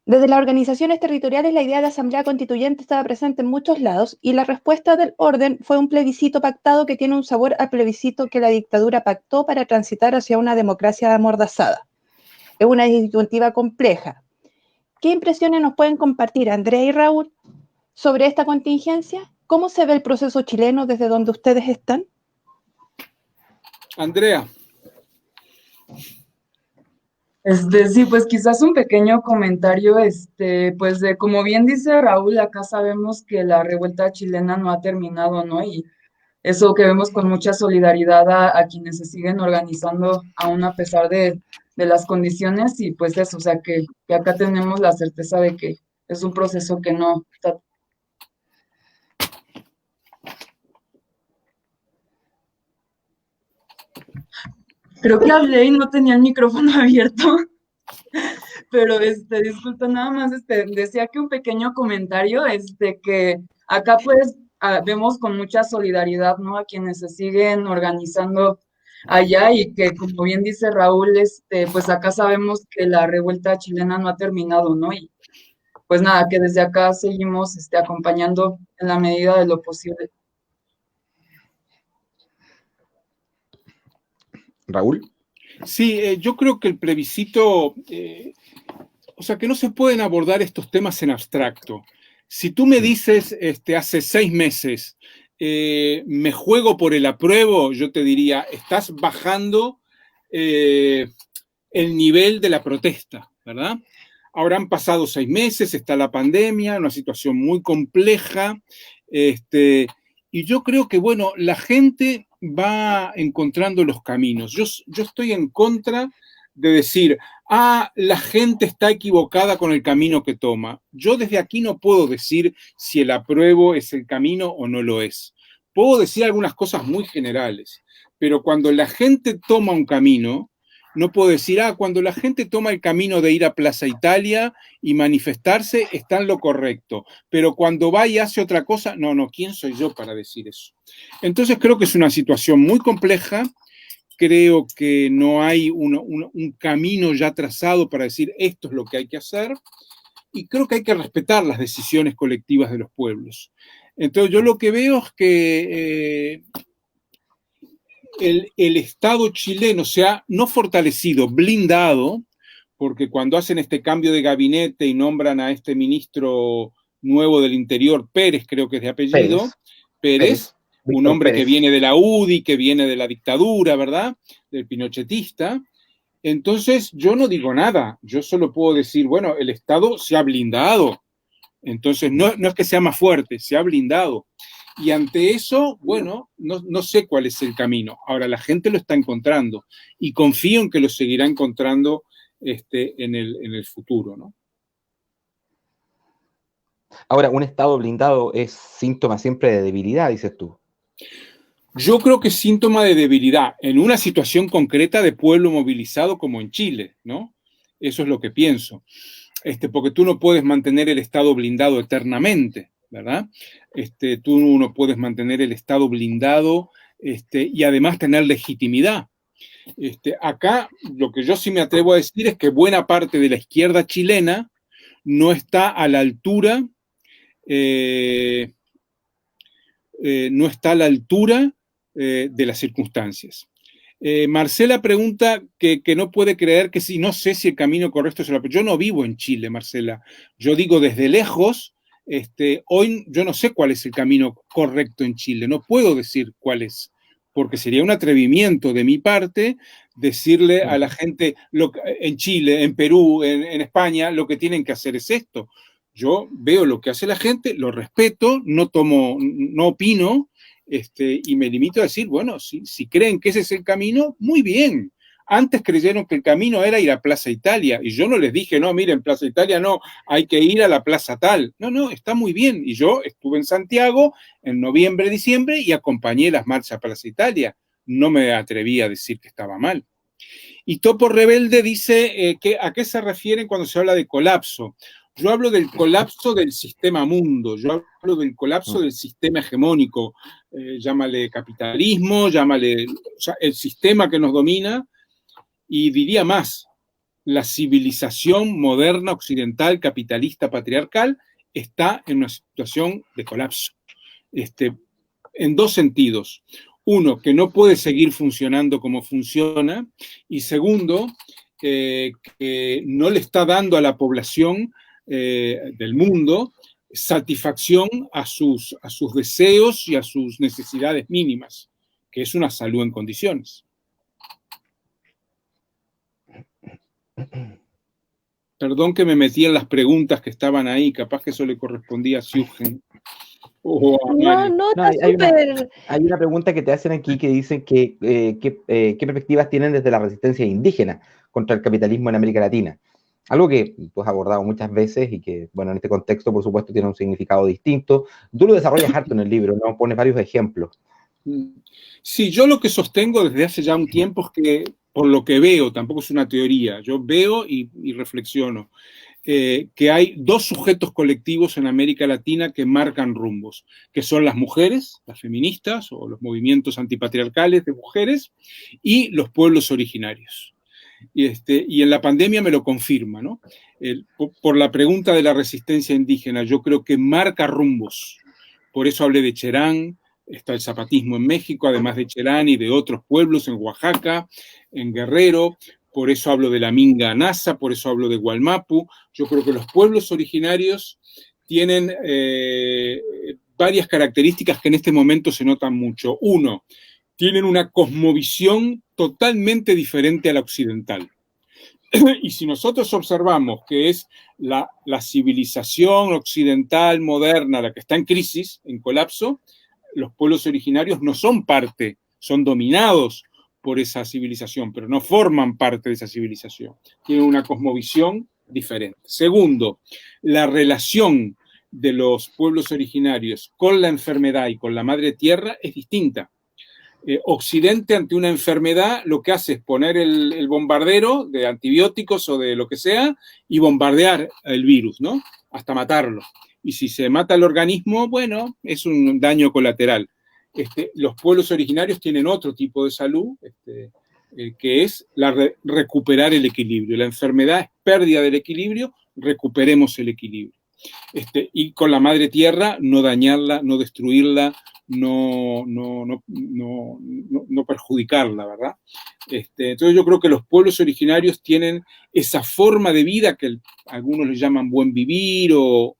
Desde las organizaciones territoriales, la idea de asamblea constituyente estaba presente en muchos lados y la respuesta del orden fue un plebiscito pactado que tiene un sabor al plebiscito que la dictadura pactó para transitar hacia una democracia amordazada. Es una disyuntiva compleja. ¿Qué impresiones nos pueden compartir Andrea y Raúl sobre esta contingencia? ¿Cómo se ve el proceso chileno desde donde ustedes están? Andrea. Sí, pues quizás un pequeño comentario, pues de como bien dice Raúl, acá sabemos que la revuelta chilena no ha terminado, ¿no? Y eso que vemos con mucha solidaridad a quienes se siguen organizando aún a pesar de las condiciones y pues eso, o sea que acá tenemos la certeza de que es un proceso que no está. Creo que hablé y no tenía el micrófono abierto. Pero disculpa, nada más decía que un pequeño comentario, que acá pues vemos con mucha solidaridad, ¿no? A quienes se siguen organizando allá y que como bien dice Raúl, pues acá sabemos que la revuelta chilena no ha terminado, ¿no? Y pues nada, que desde acá seguimos acompañando en la medida de lo posible. Raúl. Sí, yo creo que el plebiscito, o sea, que no se pueden abordar estos temas en abstracto. Si tú me dices hace 6 meses, me juego por el apruebo, yo te diría, estás bajando el nivel de la protesta, ¿verdad? Ahora han pasado 6 meses, está la pandemia, una situación muy compleja, y yo creo que, bueno, la gente va encontrando los caminos. Yo estoy en contra de decir, la gente está equivocada con el camino que toma. Yo desde aquí no puedo decir si el apruebo es el camino o no lo es. Puedo decir algunas cosas muy generales, pero cuando la gente toma un camino, no puedo decir, cuando la gente toma el camino de ir a Plaza Italia y manifestarse, está en lo correcto, pero cuando va y hace otra cosa, no, ¿quién soy yo para decir eso? Entonces creo que es una situación muy compleja, creo que no hay un camino ya trazado para decir esto es lo que hay que hacer, y creo que hay que respetar las decisiones colectivas de los pueblos. Entonces yo lo que veo es que el Estado chileno se ha no fortalecido, blindado, porque cuando hacen este cambio de gabinete y nombran a este ministro nuevo del Interior, Pérez, creo que es de apellido, Pérez, un hombre que viene de la UDI, que viene de la dictadura, ¿verdad? Del pinochetista. Entonces, yo no digo nada, yo solo puedo decir, bueno, el Estado se ha blindado. Entonces, no es que sea más fuerte, se ha blindado. Y ante eso, bueno, no sé cuál es el camino. Ahora, la gente lo está encontrando y confío en que lo seguirá encontrando en el futuro, ¿no? Ahora, un Estado blindado es síntoma siempre de debilidad, dices tú. Yo creo que es síntoma de debilidad en una situación concreta de pueblo movilizado como en Chile, ¿no? Eso es lo que pienso. Porque tú no puedes mantener el Estado blindado eternamente, ¿verdad? Tú no puedes mantener el Estado blindado y además tener legitimidad. Acá lo que yo sí me atrevo a decir es que buena parte de la izquierda chilena no está a la altura, no está a la altura de las circunstancias. Marcela pregunta que no puede creer que si no sé si el camino correcto es el apruebo. Yo no vivo en Chile, Marcela. Yo digo desde lejos, hoy yo no sé cuál es el camino correcto en Chile. No puedo decir cuál es, porque sería un atrevimiento de mi parte decirle a la gente en Chile, en Perú, en España, lo que tienen que hacer es esto. Yo veo lo que hace la gente, lo respeto, no opino, y me limito a decir, bueno, si creen que ese es el camino, muy bien. Antes creyeron que el camino era ir a Plaza Italia, y yo no les dije, no, miren, Plaza Italia no, hay que ir a la plaza tal. No, está muy bien. Y yo estuve en Santiago en noviembre, diciembre, y acompañé las marchas a Plaza Italia. No me atreví a decir que estaba mal. Y Topo Rebelde dice, ¿a qué se refieren cuando se habla de colapso? Yo hablo del colapso del sistema mundo, yo hablo del colapso del sistema hegemónico, llámale capitalismo, llámale, o sea, el sistema que nos domina, y diría más, la civilización moderna, occidental, capitalista, patriarcal, está en una situación de colapso, en dos sentidos. Uno, que no puede seguir funcionando como funciona, y segundo, que no le está dando a la población del mundo satisfacción a sus deseos y a sus necesidades mínimas, que es una salud en condiciones. Perdón que me metí en las preguntas que estaban ahí, capaz que eso le correspondía a Siugen o a Mario. No, No, está súper. hay una pregunta que te hacen aquí que dicen que qué perspectivas tienen desde la resistencia indígena contra el capitalismo en América Latina. Algo que tú has abordado muchas veces y que, bueno, en este contexto, por supuesto, tiene un significado distinto. Tú lo desarrollas harto en el libro, ¿no? Pones varios ejemplos. Sí, yo lo que sostengo desde hace ya un tiempo es que, por lo que veo, tampoco es una teoría, yo veo y reflexiono, que hay dos sujetos colectivos en América Latina que marcan rumbos, que son las mujeres, las feministas o los movimientos antipatriarcales de mujeres, y los pueblos originarios. Y en la pandemia me lo confirma, ¿no? Por la pregunta de la resistencia indígena, yo creo que marca rumbos. Por eso hablé de Cherán, está el zapatismo en México, además de Cherán y de otros pueblos en Oaxaca, en Guerrero. Por eso hablo de la Minga Nasa, por eso hablo de Gualmapu. Yo creo que los pueblos originarios tienen varias características que en este momento se notan mucho. Uno, tienen una cosmovisión totalmente diferente a la occidental. Y si nosotros observamos que es la civilización occidental moderna la que está en crisis, en colapso, los pueblos originarios no son parte, son dominados por esa civilización, pero no forman parte de esa civilización. Tienen una cosmovisión diferente. Segundo, la relación de los pueblos originarios con la enfermedad y con la madre tierra es distinta. Occidente ante una enfermedad lo que hace es poner el bombardero de antibióticos o de lo que sea y bombardear el virus, ¿no? Hasta matarlo. Y si se mata el organismo, bueno, es un daño colateral. Los pueblos originarios tienen otro tipo de salud, que es recuperar el equilibrio. La enfermedad es pérdida del equilibrio, recuperemos el equilibrio. Y con la madre tierra, no dañarla, no destruirla, no perjudicarla, ¿verdad? Entonces yo creo que los pueblos originarios tienen esa forma de vida que algunos le llaman buen vivir o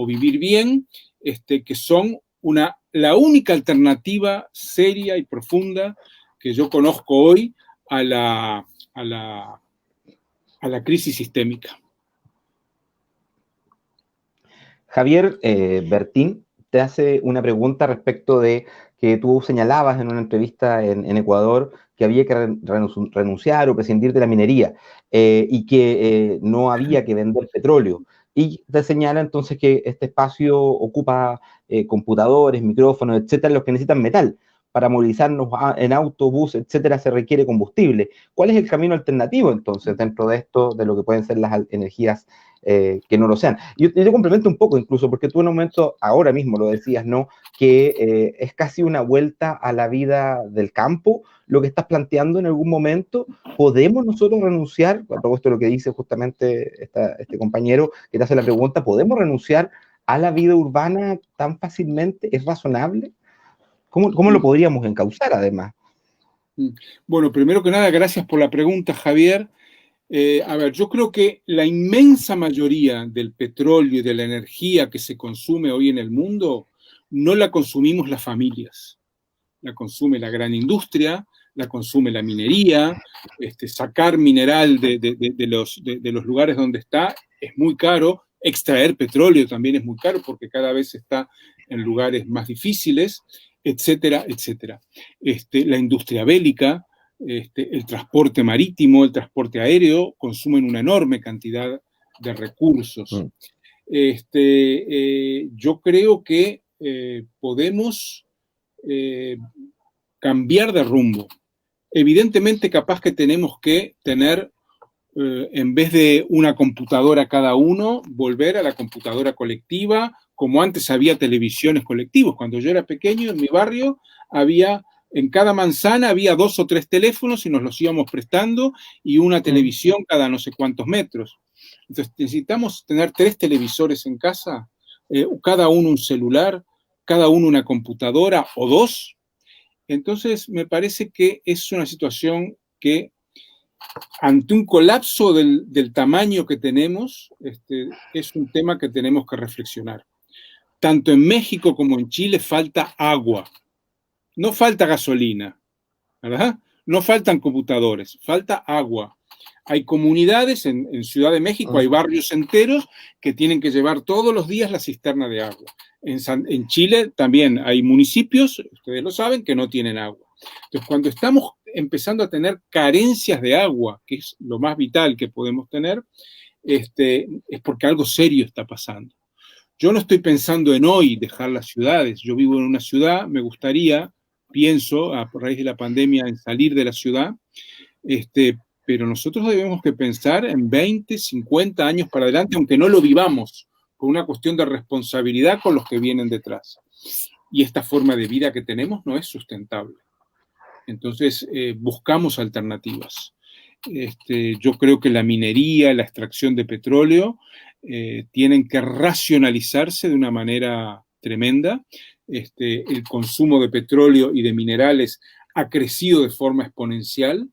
vivir bien, que son la única alternativa seria y profunda que yo conozco hoy a la crisis sistémica. Javier Bertín te hace una pregunta respecto de que tú señalabas en una entrevista en Ecuador que había que renunciar o prescindir de la minería y que no había que vender petróleo. Y te señala entonces que este espacio ocupa computadores, micrófonos, etcétera, los que necesitan metal. Para movilizarnos en autobús, etcétera, se requiere combustible. ¿Cuál es el camino alternativo entonces dentro de esto, de lo que pueden ser las energías que no lo sean? Yo complemento un poco incluso, porque tú en un momento, ahora mismo lo decías, ¿no? Que es casi una vuelta a la vida del campo, lo que estás planteando en algún momento. ¿Podemos nosotros renunciar, a propósito de lo que dice justamente este compañero que te hace la pregunta, ¿podemos renunciar a la vida urbana tan fácilmente? ¿Es razonable? ¿Cómo lo podríamos encauzar además? Bueno, primero que nada, gracias por la pregunta, Javier. A ver, yo creo que la inmensa mayoría del petróleo y de la energía que se consume hoy en el mundo no la consumimos las familias. La consume la gran industria, la consume la minería. Sacar mineral de los lugares donde está es muy caro. Extraer petróleo también es muy caro porque cada vez está en lugares más difíciles, etcétera, etcétera. La industria bélica, el transporte marítimo, el transporte aéreo, consumen una enorme cantidad de recursos. Yo creo que podemos cambiar de rumbo. Evidentemente, capaz que tenemos que tener, en vez de una computadora cada uno, volver a la computadora colectiva, como antes había televisiones colectivos. Cuando yo era pequeño, en mi barrio, en cada manzana había 2 o 3 teléfonos y nos los íbamos prestando y una televisión cada no sé cuántos metros. Entonces necesitamos tener 3 televisores en casa, cada uno un celular, cada uno una computadora o 2. Entonces me parece que es una situación que ante un colapso del tamaño que tenemos, es un tema que tenemos que reflexionar. Tanto en México como en Chile falta agua. No falta gasolina, ¿verdad? No faltan computadores, falta agua. Hay comunidades, en Ciudad de México hay barrios enteros que tienen que llevar todos los días la cisterna de agua. En Chile también hay municipios, ustedes lo saben, que no tienen agua. Entonces, cuando estamos empezando a tener carencias de agua, que es lo más vital que podemos tener, es porque algo serio está pasando. Yo no estoy pensando en hoy dejar las ciudades. Yo vivo en una ciudad, me gustaría, pienso, a raíz de la pandemia, en salir de la ciudad, pero nosotros debemos que pensar en 20, 50 años para adelante, aunque no lo vivamos, por una cuestión de responsabilidad con los que vienen detrás. Y esta forma de vida que tenemos no es sustentable. Entonces, buscamos alternativas. Yo creo que la minería, la extracción de petróleo, tienen que racionalizarse de una manera tremenda. El consumo de petróleo y de minerales ha crecido de forma exponencial.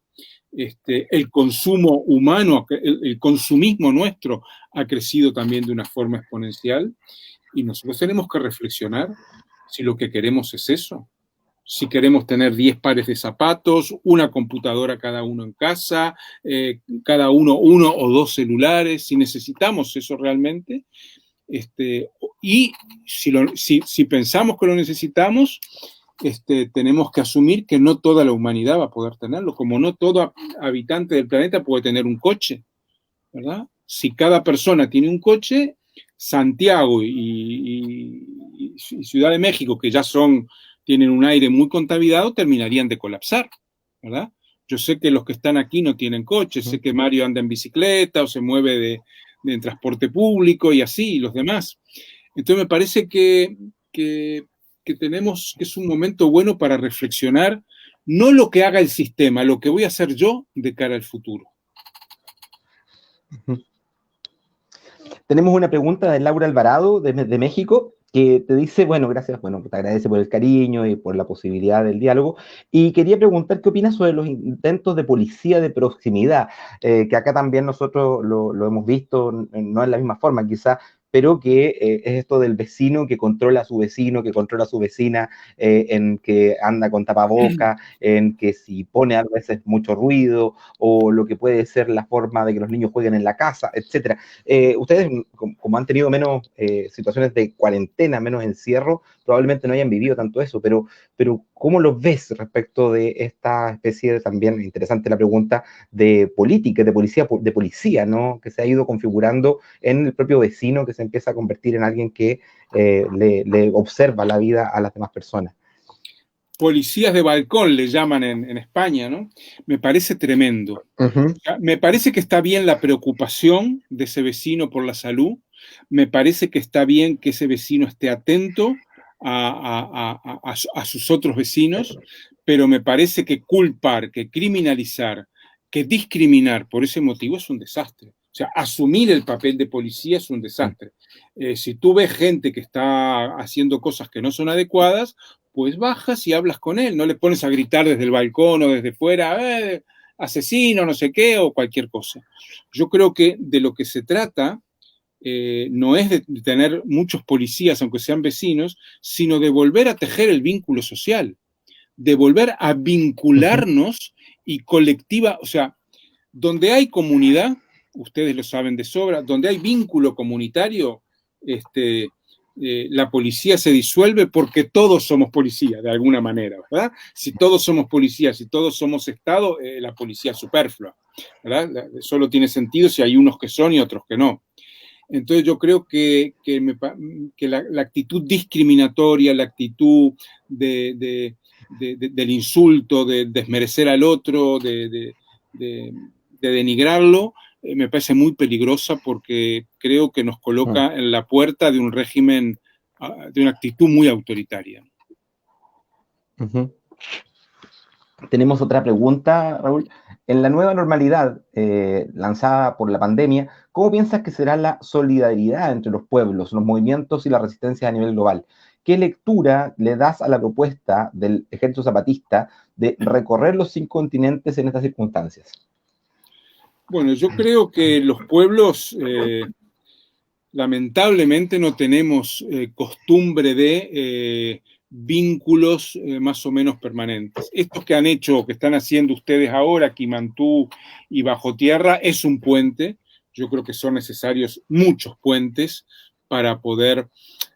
El consumo humano, el consumismo nuestro ha crecido también de una forma exponencial, y nosotros tenemos que reflexionar si lo que queremos es eso. Si queremos tener 10 pares de zapatos, una computadora cada uno en casa, cada uno o 2 celulares, si necesitamos eso realmente. Y si pensamos que lo necesitamos, tenemos que asumir que no toda la humanidad va a poder tenerlo, como no todo habitante del planeta puede tener un coche, ¿verdad? Si cada persona tiene un coche, Santiago y Ciudad de México, que ya tienen un aire muy contaminado, terminarían de colapsar, ¿verdad? Yo sé que los que están aquí no tienen coche, sé que Mario anda en bicicleta o se mueve en transporte público y así, y los demás. Entonces me parece que es un momento bueno para reflexionar, no lo que haga el sistema, lo que voy a hacer yo de cara al futuro. Tenemos una pregunta de Laura Alvarado, de México, que te dice, bueno, gracias, bueno, te agradece por el cariño y por la posibilidad del diálogo, y quería preguntar qué opinas sobre los intentos de policía de proximidad, que acá también nosotros lo hemos visto, no en la misma forma quizá, pero que es esto del vecino que controla a su vecino, que controla a su vecina, en que anda con tapaboca, en que si pone a veces mucho ruido, o lo que puede ser la forma de que los niños jueguen en la casa, etc. Ustedes, como han tenido menos situaciones de cuarentena, menos encierro, probablemente no hayan vivido tanto eso, pero ¿cómo lo ves respecto de esta especie de, también interesante la pregunta, de política, de policía, ¿no? Que se ha ido configurando en el propio vecino, que se empieza a convertir en alguien que le observa la vida a las demás personas? Policías de balcón le llaman en España, ¿no? Me parece tremendo. Uh-huh. O sea, me parece que está bien la preocupación de ese vecino por la salud, me parece que está bien que ese vecino esté atento a sus otros vecinos, pero me parece que culpar, que criminalizar, que discriminar por ese motivo es un desastre. O sea, asumir el papel de policía es un desastre. Si tú ves gente que está haciendo cosas que no son adecuadas, pues bajas y hablas con él, no le pones a gritar desde el balcón o desde fuera, asesino, no sé qué, o cualquier cosa. Yo creo que de lo que se trata no es de tener muchos policías, aunque sean vecinos, sino de volver a tejer el vínculo social, de volver a vincularnos y colectiva, o sea, donde hay comunidad, ustedes lo saben de sobra, donde hay vínculo comunitario, la policía se disuelve porque todos somos policía, de alguna manera, ¿verdad? Si todos somos policías, si todos somos Estado, la policía es superflua, ¿verdad? Solo tiene sentido si hay unos que son y otros que no. Entonces yo creo que la actitud discriminatoria, la actitud del insulto, de desmerecer al otro, de denigrarlo, me parece muy peligrosa porque creo que nos coloca en la puerta de un régimen, de una actitud muy autoritaria. Uh-huh. Tenemos otra pregunta, Raúl. En la nueva normalidad lanzada por la pandemia, ¿cómo piensas que será la solidaridad entre los pueblos, los movimientos y la resistencia a nivel global? ¿Qué lectura le das a la propuesta del Ejército Zapatista de recorrer los 5 continentes en estas circunstancias? Bueno, yo creo que los pueblos, lamentablemente, no tenemos costumbre de vínculos más o menos permanentes. Estos que han hecho, que están haciendo ustedes ahora, Quimantú y Bajo Tierra, es un puente. Yo creo que son necesarios muchos puentes para poder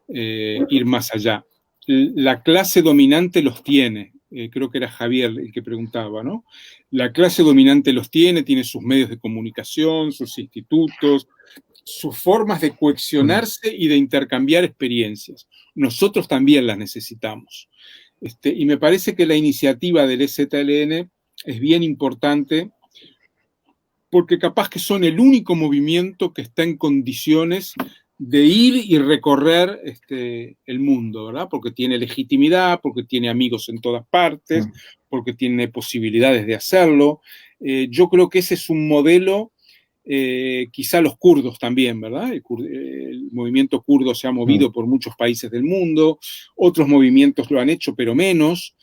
ir más allá. La clase dominante los tiene. Creo que era Javier el que preguntaba, ¿no? La clase dominante los tiene sus medios de comunicación, sus institutos, sus formas de coaccionarse y de intercambiar experiencias. Nosotros también las necesitamos. Y me parece que la iniciativa del EZLN es bien importante porque capaz que son el único movimiento que está en condiciones de ir y recorrer el mundo, ¿verdad? Porque tiene legitimidad, porque tiene amigos en todas partes, porque tiene posibilidades de hacerlo. Yo creo que ese es un modelo, quizá los kurdos también, ¿verdad? El movimiento kurdo se ha movido por muchos países del mundo, otros movimientos lo han hecho, pero menos.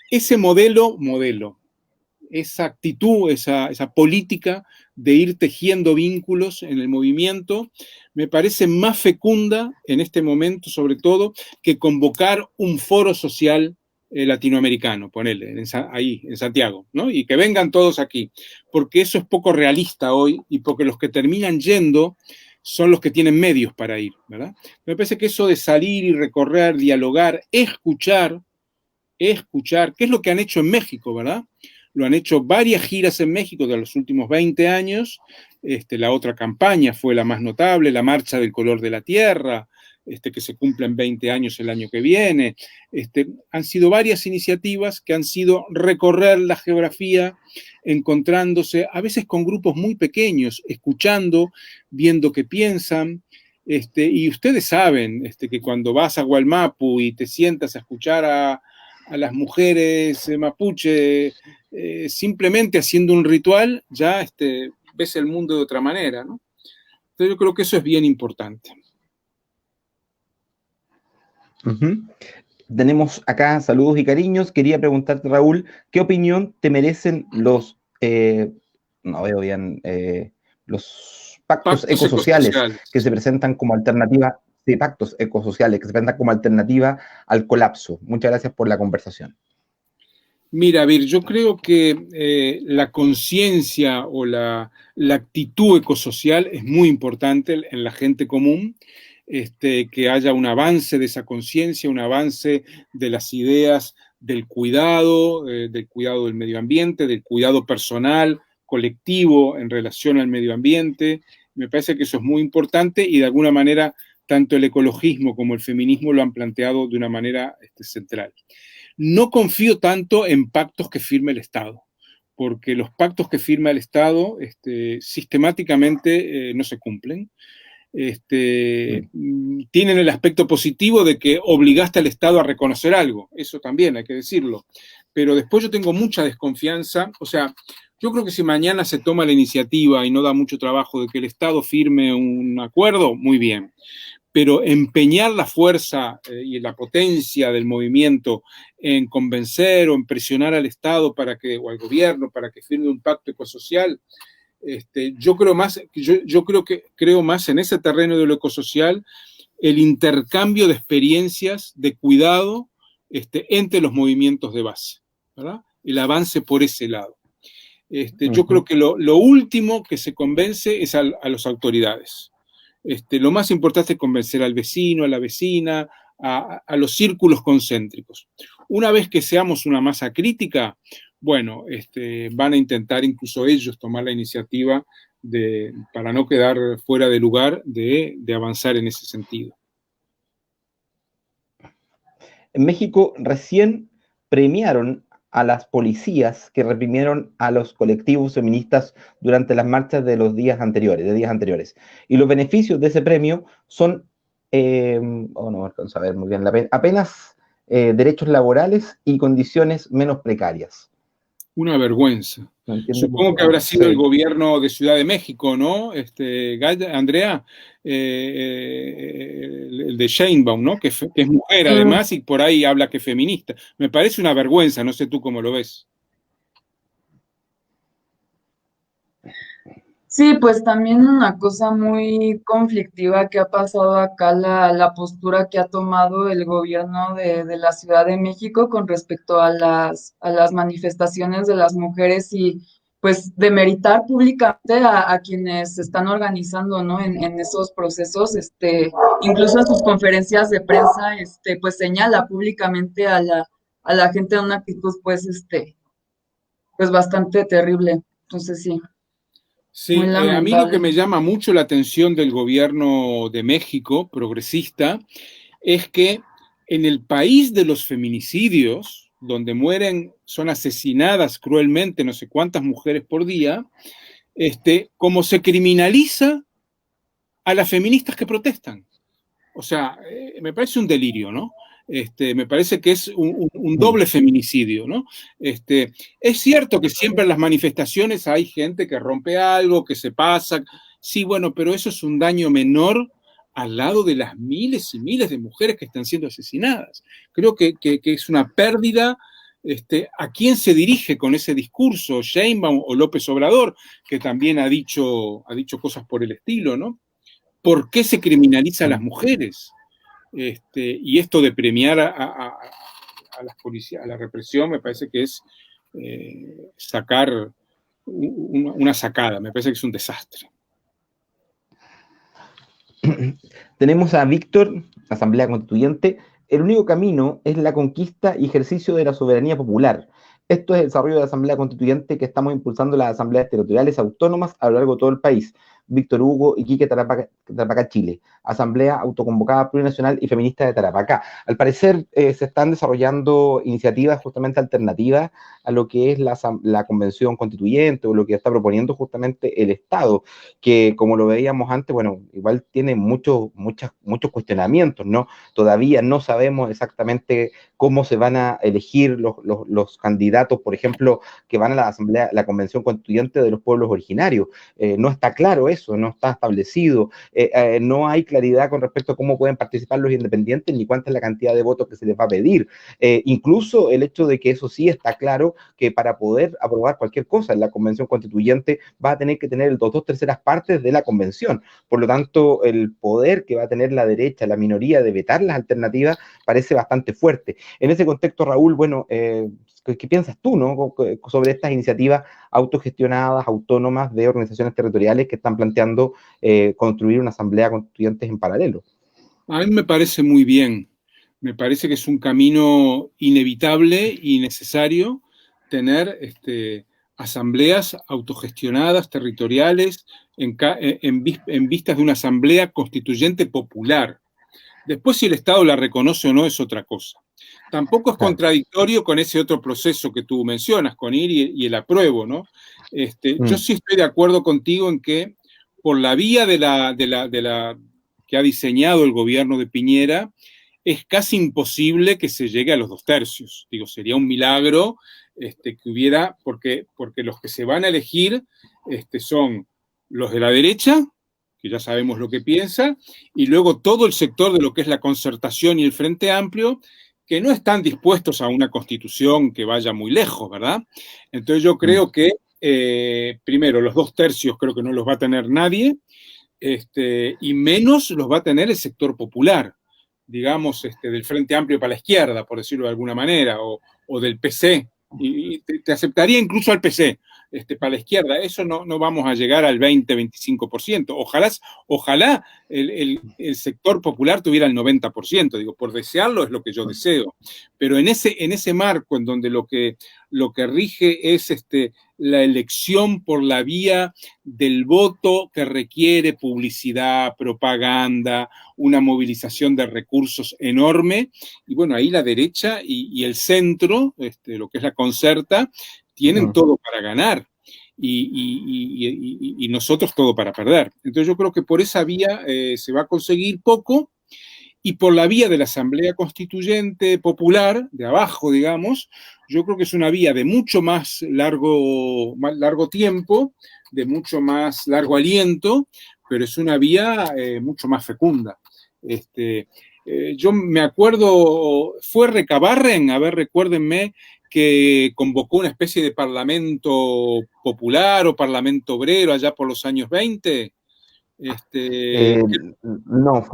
Ese modelo, esa actitud, esa política de ir tejiendo vínculos en el movimiento, me parece más fecunda en este momento, sobre todo, que convocar un foro social latinoamericano, ponele, ahí, en Santiago, ¿no? Y que vengan todos aquí, porque eso es poco realista hoy y porque los que terminan yendo son los que tienen medios para ir, ¿verdad? Me parece que eso de salir y recorrer, dialogar, escuchar, ¿qué es lo que han hecho en México, verdad? Lo han hecho varias giras en México de los últimos 20 años. La otra campaña fue la más notable, la Marcha del Color de la Tierra, que se cumplen 20 años el año que viene. Han sido varias iniciativas que han sido recorrer la geografía, encontrándose a veces con grupos muy pequeños, escuchando, viendo qué piensan. Y ustedes saben que cuando vas a Gualmapu y te sientas a escuchar a las mujeres mapuche simplemente haciendo un ritual, ya ves el mundo de otra manera, ¿no? Entonces yo creo que eso es bien importante. Tenemos acá saludos y cariños. Quería preguntarte, Raúl, ¿qué opinión te merecen los, no veo bien, los pactos ecosociales que se presentan como alternativa? Sí, pactos ecosociales que se presentan como alternativa al colapso. Muchas gracias por la conversación. Mira, Vir, yo creo que la conciencia o la actitud ecosocial es muy importante en la gente común, que haya un avance de esa conciencia, un avance de las ideas del cuidado del medio ambiente, del cuidado personal, colectivo en relación al medio ambiente. Me parece que eso es muy importante y de alguna manera tanto el ecologismo como el feminismo lo han planteado de una manera central. No confío tanto en pactos que firme el Estado, porque los pactos que firma el Estado sistemáticamente no se cumplen. Tienen el aspecto positivo de que obligaste al Estado a reconocer algo, eso también hay que decirlo, pero después yo tengo mucha desconfianza, o sea, yo creo que si mañana se toma la iniciativa y no da mucho trabajo de que el Estado firme un acuerdo, muy bien. Pero empeñar la fuerza y la potencia del movimiento en convencer o en presionar al Estado o al gobierno para que firme un pacto ecosocial, yo creo más en ese terreno de lo ecosocial, el intercambio de experiencias de cuidado entre los movimientos de base, ¿verdad? El avance por ese lado. Yo creo que lo último que se convence es a las autoridades. Lo más importante es convencer al vecino, a la vecina, a los círculos concéntricos. Una vez que seamos una masa crítica, bueno, van a intentar incluso ellos tomar la iniciativa para no quedar fuera de lugar de avanzar en ese sentido. En México recién premiaron a las policías que reprimieron a los colectivos feministas durante las marchas de días anteriores. Y los beneficios de ese premio son, no alcanzo a ver muy bien, apenas derechos laborales y condiciones menos precarias. Una vergüenza. Supongo que habrá sido el gobierno de Ciudad de México, ¿no? Andrea, el de Sheinbaum, ¿no? Que es mujer además y por ahí habla que es feminista. Me parece una vergüenza, no sé tú cómo lo ves. Sí, pues también una cosa muy conflictiva que ha pasado acá, la postura que ha tomado el gobierno de la Ciudad de México con respecto a las manifestaciones de las mujeres y pues demeritar públicamente a quienes se están organizando, ¿no? En esos procesos, incluso en sus conferencias de prensa, pues señala públicamente a la gente de una actitud, pues, pues bastante terrible. Entonces sí, muy Sí, a mí lo que lamentable. me llama mucho la atención del gobierno de México, progresista, es que en el país de los feminicidios, donde mueren, son asesinadas cruelmente no sé cuántas mujeres por día, como se criminaliza a las feministas que protestan. O sea, me parece un delirio, ¿no? Me parece que es un doble feminicidio, ¿no? Es cierto que siempre en las manifestaciones hay gente que rompe algo, que se pasa, sí, bueno, pero eso es un daño menor al lado de las miles y miles de mujeres que están siendo asesinadas. Creo que es una pérdida. ¿A quién se dirige con ese discurso? Sheinbaum o López Obrador, que también ha dicho cosas por el estilo, ¿no? ¿Por qué se criminaliza a las mujeres? Y esto de premiar a las policías, a la represión, me parece que es sacar una sacada, me parece que es un desastre. Tenemos a Víctor, Asamblea Constituyente. El único camino es la conquista y ejercicio de la soberanía popular. Esto es el desarrollo de la Asamblea Constituyente que estamos impulsando las asambleas territoriales autónomas a lo largo de todo el país. Víctor Hugo, Iquique, Tarapacá, Chile. Asamblea autoconvocada plurinacional y feminista de Tarapacá. Al parecer se están desarrollando iniciativas justamente alternativas a lo que es la convención constituyente o lo que está proponiendo justamente el Estado, que como lo veíamos antes, bueno, igual tiene muchos cuestionamientos, ¿no? Todavía no sabemos exactamente cómo se van a elegir los candidatos, por ejemplo, que van a la Asamblea, la Convención Constituyente de los Pueblos Originarios. No está claro eso, no está establecido, no hay claridad con respecto a cómo pueden participar los independientes ni cuánta es la cantidad de votos que se les va a pedir. Incluso el hecho de que eso sí está claro, que para poder aprobar cualquier cosa en la Convención Constituyente va a tener que tener el 2/3 partes de la Convención. Por lo tanto, el poder que va a tener la derecha, la minoría de vetar las alternativas, parece bastante fuerte. En ese contexto, Raúl, bueno, ¿qué piensas tú, no? Sobre estas iniciativas autogestionadas, autónomas de organizaciones territoriales que están planteando construir una asamblea constituyente en paralelo? A mí me parece muy bien. Me parece que es un camino inevitable y necesario tener asambleas autogestionadas, territoriales, en vistas de una asamblea constituyente popular. Después, si el Estado la reconoce o no, es otra cosa. Tampoco es contradictorio con ese otro proceso que tú mencionas, con ir y el apruebo, ¿no? Yo sí estoy de acuerdo contigo en que por la vía de la que ha diseñado el gobierno de Piñera, es casi imposible que se llegue a los 2/3. Digo, sería un milagro que hubiera, porque los que se van a elegir son los de la derecha, que ya sabemos lo que piensa, y luego todo el sector de lo que es la concertación y el Frente Amplio, que no están dispuestos a una constitución que vaya muy lejos, ¿verdad? Entonces yo creo que, primero, los 2/3 creo que no los va a tener nadie, y menos los va a tener el sector popular, digamos, del Frente Amplio para la izquierda, por decirlo de alguna manera, o del PC, y te aceptaría incluso al PC, para la izquierda. Eso no vamos a llegar al 20-25%. Ojalá el sector popular tuviera el 90%, digo, por desearlo es lo que yo deseo, pero en ese marco en donde lo que rige es la elección por la vía del voto que requiere publicidad, propaganda, una movilización de recursos enorme, y bueno, ahí la derecha y el centro, lo que es la concerta, tienen todo para ganar y nosotros todo para perder. Entonces yo creo que por esa vía se va a conseguir poco, y por la vía de la Asamblea Constituyente Popular, de abajo, digamos, yo creo que es una vía de mucho más largo tiempo, de mucho más largo aliento, pero es una vía mucho más fecunda. Yo me acuerdo, fue Recabarren, a ver, recuérdenme, que convocó una especie de parlamento popular o parlamento obrero allá por los años 20. No,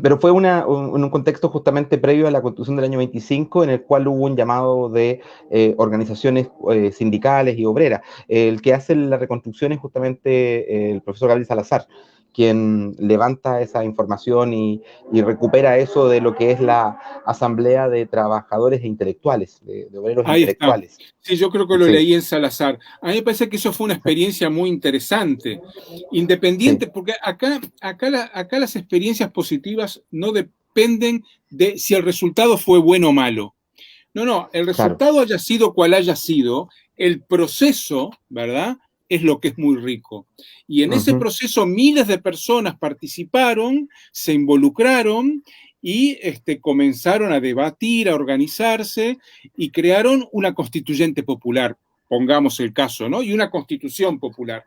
pero fue en un contexto justamente previo a la Constitución del año 25, en el cual hubo un llamado de organizaciones sindicales y obreras. El que hace la reconstrucción es justamente el profesor Gabriel Salazar, quien levanta esa información y recupera eso de lo que es la Asamblea de Trabajadores e Intelectuales, de Obreros Ahí está. Intelectuales. Sí, yo creo que lo Sí. leí en Salazar. A mí me parece que eso fue una experiencia muy interesante, independiente, Sí. porque acá las experiencias positivas no dependen de si el resultado fue bueno o malo. No, el resultado Claro. haya sido cual haya sido, el proceso, ¿verdad? Es lo que es muy rico. Y en ese proceso miles de personas participaron, se involucraron y comenzaron a debatir, a organizarse y crearon una constituyente popular, pongamos el caso, ¿no? Y una constitución popular.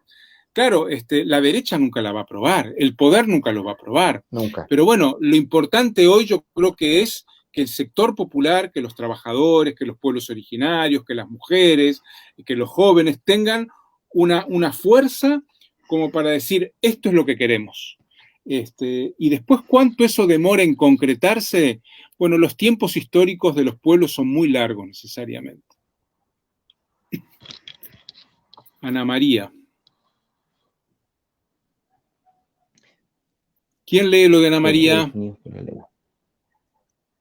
Claro, la derecha nunca la va a aprobar, el poder nunca lo va a aprobar. Nunca. Pero bueno, lo importante hoy yo creo que es que el sector popular, que los trabajadores, que los pueblos originarios, que las mujeres, que los jóvenes tengan una fuerza como para decir, esto es lo que queremos. Y después, ¿cuánto eso demora en concretarse? Bueno, los tiempos históricos de los pueblos son muy largos necesariamente. Ana María. ¿Quién lee lo de Ana María?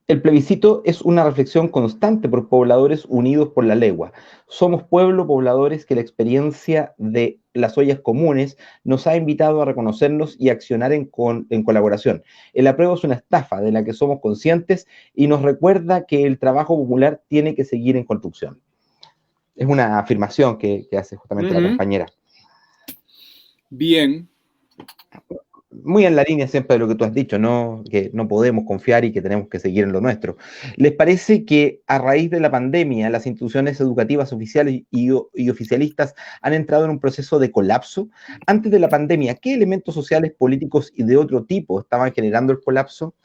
El plebiscito es una reflexión constante por pobladores unidos por la legua. Somos pueblo, pobladores, que la experiencia de las ollas comunes nos ha invitado a reconocernos y accionar en colaboración. El apruebo es una estafa de la que somos conscientes y nos recuerda que el trabajo popular tiene que seguir en construcción. Es una afirmación que hace justamente la compañera. Bien. Muy en la línea siempre de lo que tú has dicho, ¿no? Que no podemos confiar y que tenemos que seguir en lo nuestro. ¿Les parece que a raíz de la pandemia las instituciones educativas oficiales y oficialistas han entrado en un proceso de colapso? Antes de la pandemia, ¿qué elementos sociales, políticos y de otro tipo estaban generando el colapso?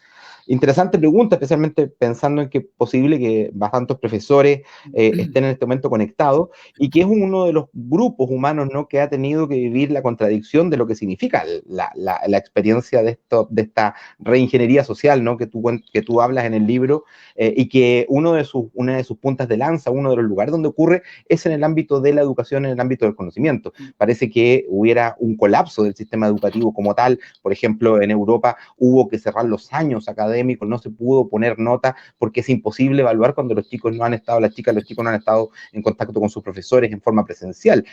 Interesante pregunta, especialmente pensando en que es posible que bastantes profesores estén en este momento conectados y que es uno de los grupos humanos, ¿no?, que ha tenido que vivir la contradicción de lo que significa la experiencia de esta reingeniería social, ¿no?, que tú hablas en el libro y que una de sus puntas de lanza, uno de los lugares donde ocurre es en el ámbito de la educación, en el ámbito del conocimiento. Parece que hubiera un colapso del sistema educativo como tal. Por ejemplo, en Europa hubo que cerrar los años académicos, no se pudo poner nota porque es imposible evaluar cuando los chicos no han estado, las chicas, los chicos no han estado en contacto con sus profesores en forma presencial.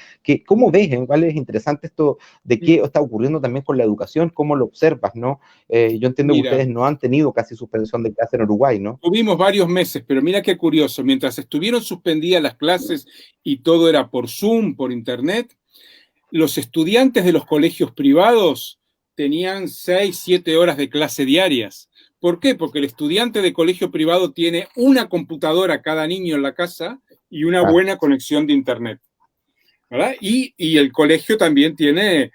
¿Cómo ves? Igual es interesante esto de qué está ocurriendo también con la educación, cómo lo observas, ¿no? Yo entiendo que ustedes no han tenido casi suspensión de clases en Uruguay, ¿no? Tuvimos varios meses, pero mira qué curioso, mientras estuvieron suspendidas las clases y todo era por Zoom, por internet, los estudiantes de los colegios privados tenían 6, 7 horas de clase diarias. ¿Por qué? Porque el estudiante de colegio privado tiene una computadora cada niño en la casa y una buena conexión de internet, ¿verdad? Y el colegio también tiene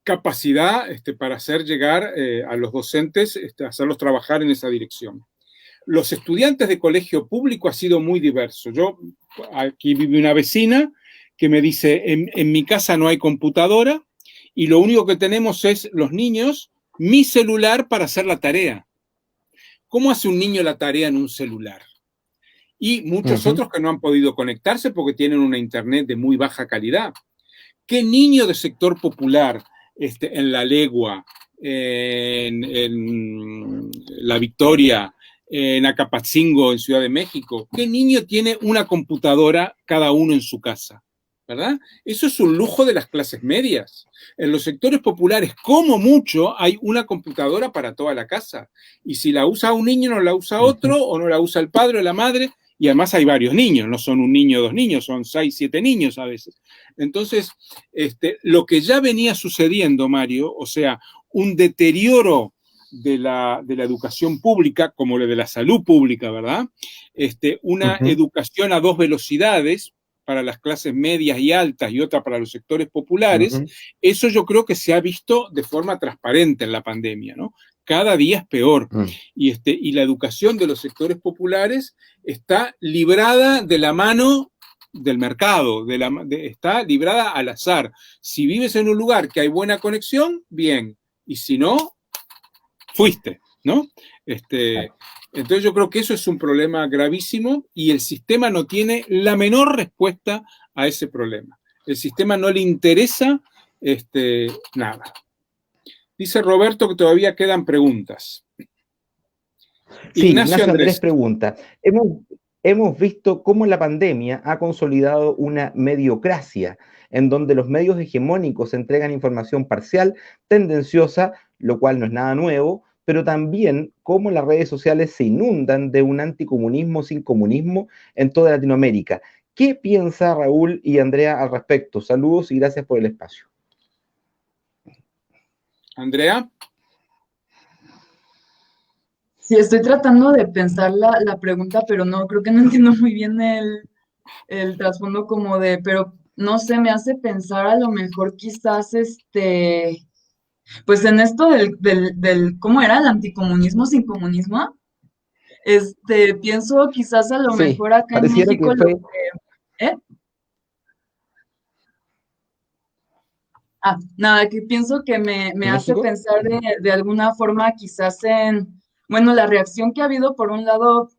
capacidad para hacer llegar a los docentes, hacerlos trabajar en esa dirección. Los estudiantes de colegio público ha sido muy diverso. Yo, aquí vive una vecina que me dice, en mi casa no hay computadora y lo único que tenemos es los niños, mi celular para hacer la tarea. ¿Cómo hace un niño la tarea en un celular? Y muchos otros que no han podido conectarse porque tienen una internet de muy baja calidad. ¿Qué niño de sector popular en La Legua, en La Victoria, en Acapatzingo, en Ciudad de México, qué niño tiene una computadora cada uno en su casa? ¿Verdad? Eso es un lujo de las clases medias. En los sectores populares, como mucho, hay una computadora para toda la casa. Y si la usa un niño, no la usa otro, o no la usa el padre o la madre, y además hay varios niños, no son un niño o dos niños, son 6, 7 niños a veces. Entonces, lo que ya venía sucediendo, Mario, o sea, un deterioro de la educación pública, como la de la salud pública, ¿verdad? Una educación a 2 velocidades, para las clases medias y altas y otra para los sectores populares, eso yo creo que se ha visto de forma transparente en la pandemia, ¿no? cada día es peor. Y la educación de los sectores populares está librada de la mano del mercado, está librada al azar. Si vives en un lugar que hay buena conexión, bien, y si no, fuiste, ¿no? Entonces yo creo que eso es un problema gravísimo y el sistema no tiene la menor respuesta a ese problema. El sistema no le interesa nada. Dice Roberto que todavía quedan preguntas. Sí, Ignacio Andrés pregunta, hemos visto cómo la pandemia ha consolidado una mediocracia en donde los medios hegemónicos entregan información parcial, tendenciosa, lo cual no es nada nuevo, pero también cómo las redes sociales se inundan de un anticomunismo sin comunismo en toda Latinoamérica. ¿Qué piensa Raúl y Andrea al respecto? Saludos y gracias por el espacio. Andrea. Sí, estoy tratando de pensar la pregunta, pero no, creo que no entiendo muy bien el trasfondo como pero no sé, me hace pensar a lo mejor quizás pues en esto ¿cómo era? ¿El anticomunismo sin comunismo? Pienso quizás a lo mejor acá en México que fue... Nada, que pienso que me hace pensar de alguna forma quizás bueno, la reacción que ha habido por un lado,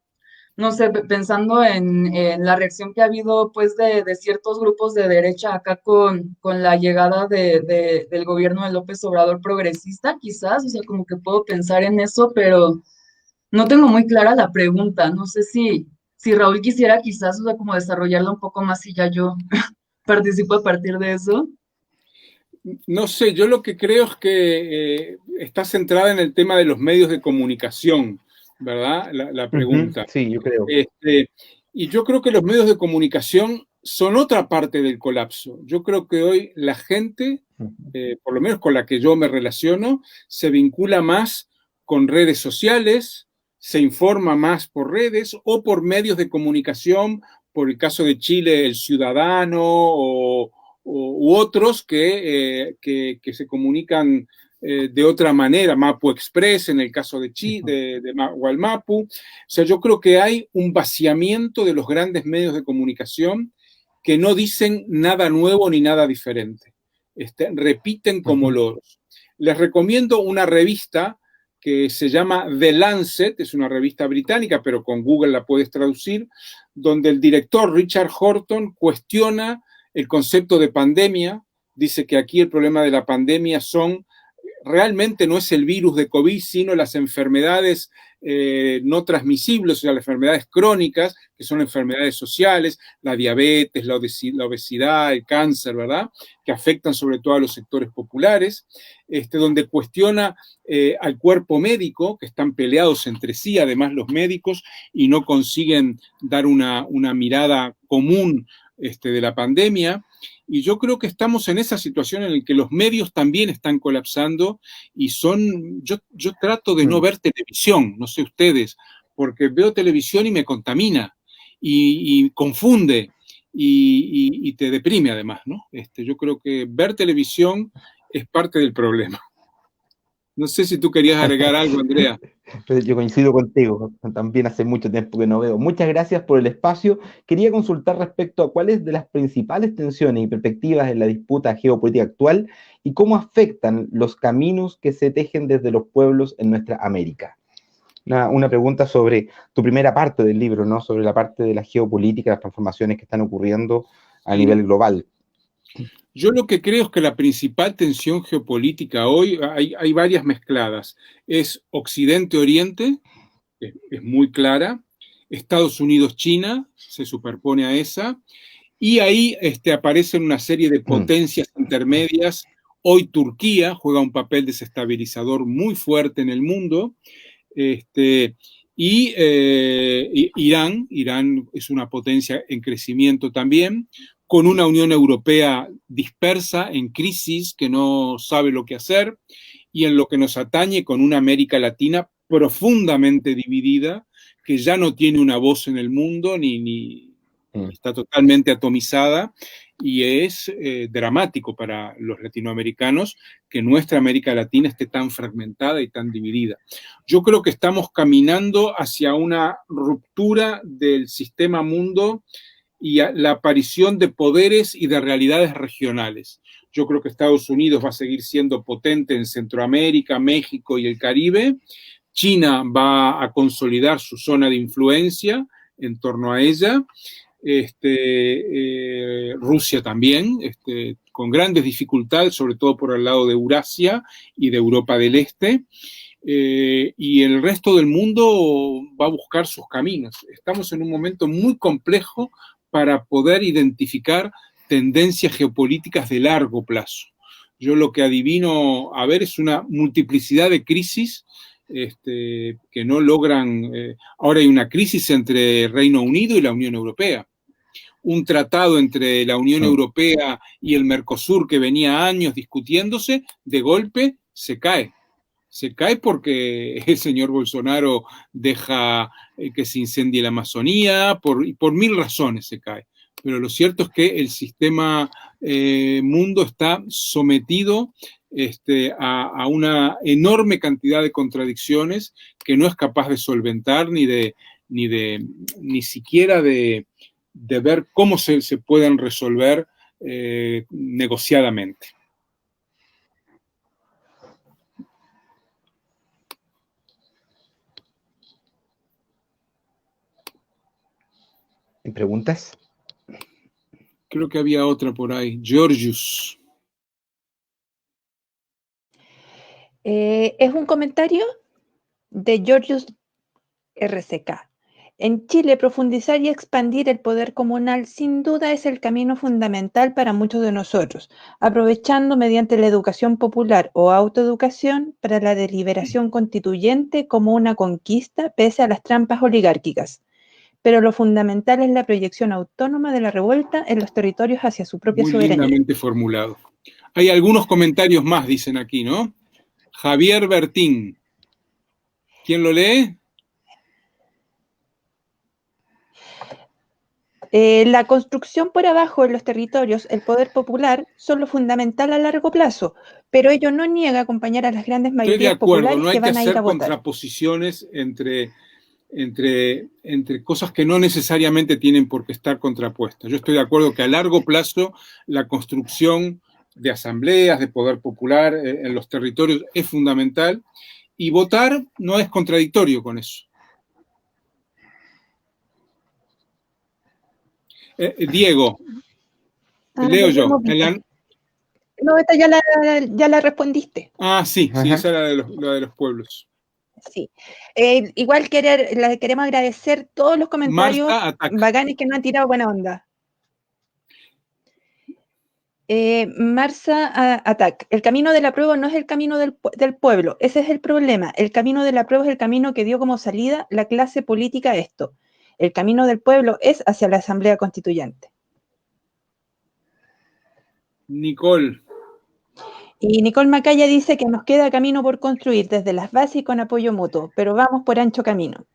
no sé, pensando en la reacción que ha habido pues de ciertos grupos de derecha acá con la llegada del gobierno de López Obrador progresista, quizás, o sea, como que puedo pensar en eso, pero no tengo muy clara la pregunta, no sé si Raúl quisiera quizás, o sea, como desarrollarla un poco más y ya yo participo a partir de eso. No sé, yo lo que creo es que está centrada en el tema de los medios de comunicación, ¿verdad? La pregunta. Sí, yo creo. Y yo creo que los medios de comunicación son otra parte del colapso. Yo creo que hoy la gente, por lo menos con la que yo me relaciono, se vincula más con redes sociales, se informa más por redes o por medios de comunicación, por el caso de Chile, El Ciudadano u otros que se comunican de otra manera, Mapu Express en el caso de Chile, de Wallmapu. O sea, yo creo que hay un vaciamiento de los grandes medios de comunicación que no dicen nada nuevo ni nada diferente. Repiten como loros. Les recomiendo una revista que se llama The Lancet, es una revista británica, pero con Google la puedes traducir, donde el director Richard Horton cuestiona el concepto de pandemia, dice que aquí el problema de la pandemia realmente no es el virus de COVID, sino las enfermedades no transmisibles, o sea, las enfermedades crónicas, que son enfermedades sociales, la diabetes, la obesidad, el cáncer, ¿verdad? Que afectan sobre todo a los sectores populares, donde cuestiona al cuerpo médico, que están peleados entre sí, además los médicos, y no consiguen dar una mirada común de la pandemia. Y yo creo que estamos en esa situación en la que los medios también están colapsando y yo trato de no ver televisión, no sé ustedes, porque veo televisión y me contamina y confunde y te deprime además, ¿no? Yo creo que ver televisión es parte del problema. No sé si tú querías agregar algo, Andrea. Yo coincido contigo, también hace mucho tiempo que no veo. Muchas gracias por el espacio. Quería consultar respecto a cuáles de las principales tensiones y perspectivas en la disputa geopolítica actual y cómo afectan los caminos que se tejen desde los pueblos en nuestra América. Una pregunta sobre tu primera parte del libro, ¿no? Sobre la parte de la geopolítica, las transformaciones que están ocurriendo a nivel global. Yo lo que creo es que la principal tensión geopolítica hoy, hay varias mezcladas, es Occidente-Oriente, es muy clara, Estados Unidos-China, se superpone a esa, y ahí aparecen una serie de potencias intermedias. Hoy Turquía juega un papel desestabilizador muy fuerte en el mundo, y Irán es una potencia en crecimiento también, con una Unión Europea dispersa, en crisis, que no sabe lo que hacer, y en lo que nos atañe con una América Latina profundamente dividida, que ya no tiene una voz en el mundo, ni está totalmente atomizada, y es dramático para los latinoamericanos que nuestra América Latina esté tan fragmentada y tan dividida. Yo creo que estamos caminando hacia una ruptura del sistema mundo y a la aparición de poderes y de realidades regionales. Yo creo que Estados Unidos va a seguir siendo potente en Centroamérica, México y el Caribe. China va a consolidar su zona de influencia en torno a ella. Rusia también, con grandes dificultades, sobre todo por el lado de Eurasia y de Europa del Este. Y el resto del mundo va a buscar sus caminos. Estamos en un momento muy complejo para poder identificar tendencias geopolíticas de largo plazo. Yo lo que adivino a ver es una multiplicidad de crisis que no logran. Ahora hay una crisis entre Reino Unido y la Unión Europea. Un tratado entre la Unión Europea y el Mercosur que venía años discutiéndose, de golpe se cae. Se cae porque el señor Bolsonaro deja que se incendie la Amazonía, por mil razones se cae. Pero lo cierto es que el sistema mundo está sometido a una enorme cantidad de contradicciones que no es capaz de solventar ni siquiera de ver cómo se pueden resolver negociadamente. ¿Preguntas? Creo que había otra por ahí. Georgius. Es un comentario de Georgius RCK. En Chile, profundizar y expandir el poder comunal sin duda es el camino fundamental para muchos de nosotros, aprovechando mediante la educación popular o autoeducación para la deliberación constituyente como una conquista pese a las trampas oligárquicas. Pero lo fundamental es la proyección autónoma de la revuelta en los territorios hacia su propia soberanía. Muy lindamente formulado. Hay algunos comentarios más, dicen aquí, ¿no? Javier Bertín. ¿Quién lo lee? La construcción por abajo de los territorios, el poder popular, son lo fundamental a largo plazo, pero ello no niega acompañar a las grandes mayorías populares que van a ir a votar. No hay que hacer contraposiciones entre cosas que no necesariamente tienen por qué estar contrapuestas. Yo estoy de acuerdo que a largo plazo la construcción de asambleas, de poder popular en los territorios es fundamental, y votar no es contradictorio con eso. Diego, leo yo. No, esta ya la respondiste. Sí, esa era la de los pueblos. Sí. Igual le queremos agradecer todos los comentarios bacanes que nos han tirado buena onda. Marza Atac, el camino del apruebo no es el camino del pueblo, ese es el problema. El camino del apruebo es el camino que dio como salida la clase política a esto. El camino del pueblo es hacia la Asamblea Constituyente. Nicole. Y Nicole Macaya dice que nos queda camino por construir desde las bases y con apoyo mutuo, pero vamos por ancho camino.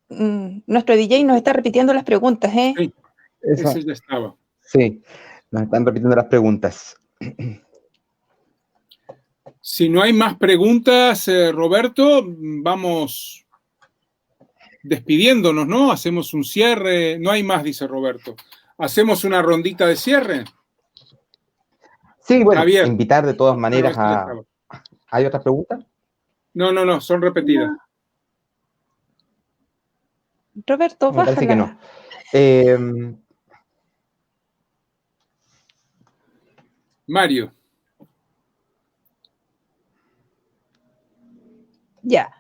Nuestro DJ nos está repitiendo las preguntas, ¿eh? Sí, eso ya estaba. Sí, nos están repitiendo las preguntas. Si no hay más preguntas, Roberto, vamos despidiéndonos, ¿no? Hacemos un cierre. No hay más, dice Roberto. ¿Hacemos una rondita de cierre? Sí, bueno, Javier, invitar de todas maneras a... ¿Hay otras preguntas? No, son repetidas. No. Roberto, me parece que no. Mario. Ya.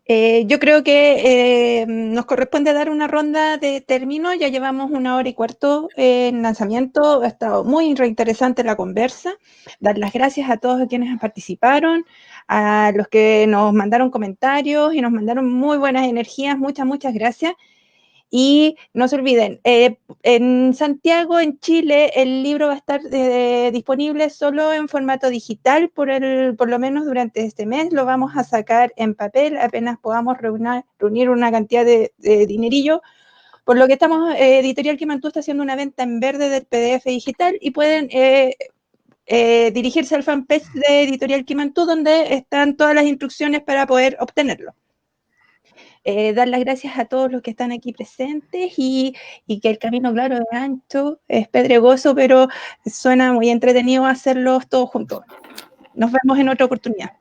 Yo creo que nos corresponde dar una ronda de término. Ya llevamos 1 hora y cuarto en lanzamiento. Ha estado muy interesante la conversa. Dar las gracias a todos quienes participaron, a los que nos mandaron comentarios y nos mandaron muy buenas energías. Muchas gracias. Y no se olviden, en Santiago, en Chile, el libro va a estar disponible solo en formato digital por lo menos durante este mes. Lo vamos a sacar en papel apenas podamos reunir una cantidad de dinerillo. Por lo que estamos, Editorial Quimantú está haciendo una venta en verde del PDF digital y pueden dirigirse al fanpage de Editorial Quimantú, donde están todas las instrucciones para poder obtenerlo. Dar las gracias a todos los que están aquí presentes y que el camino, claro, es ancho, es pedregoso, pero suena muy entretenido hacerlos todos juntos. Nos vemos en otra oportunidad.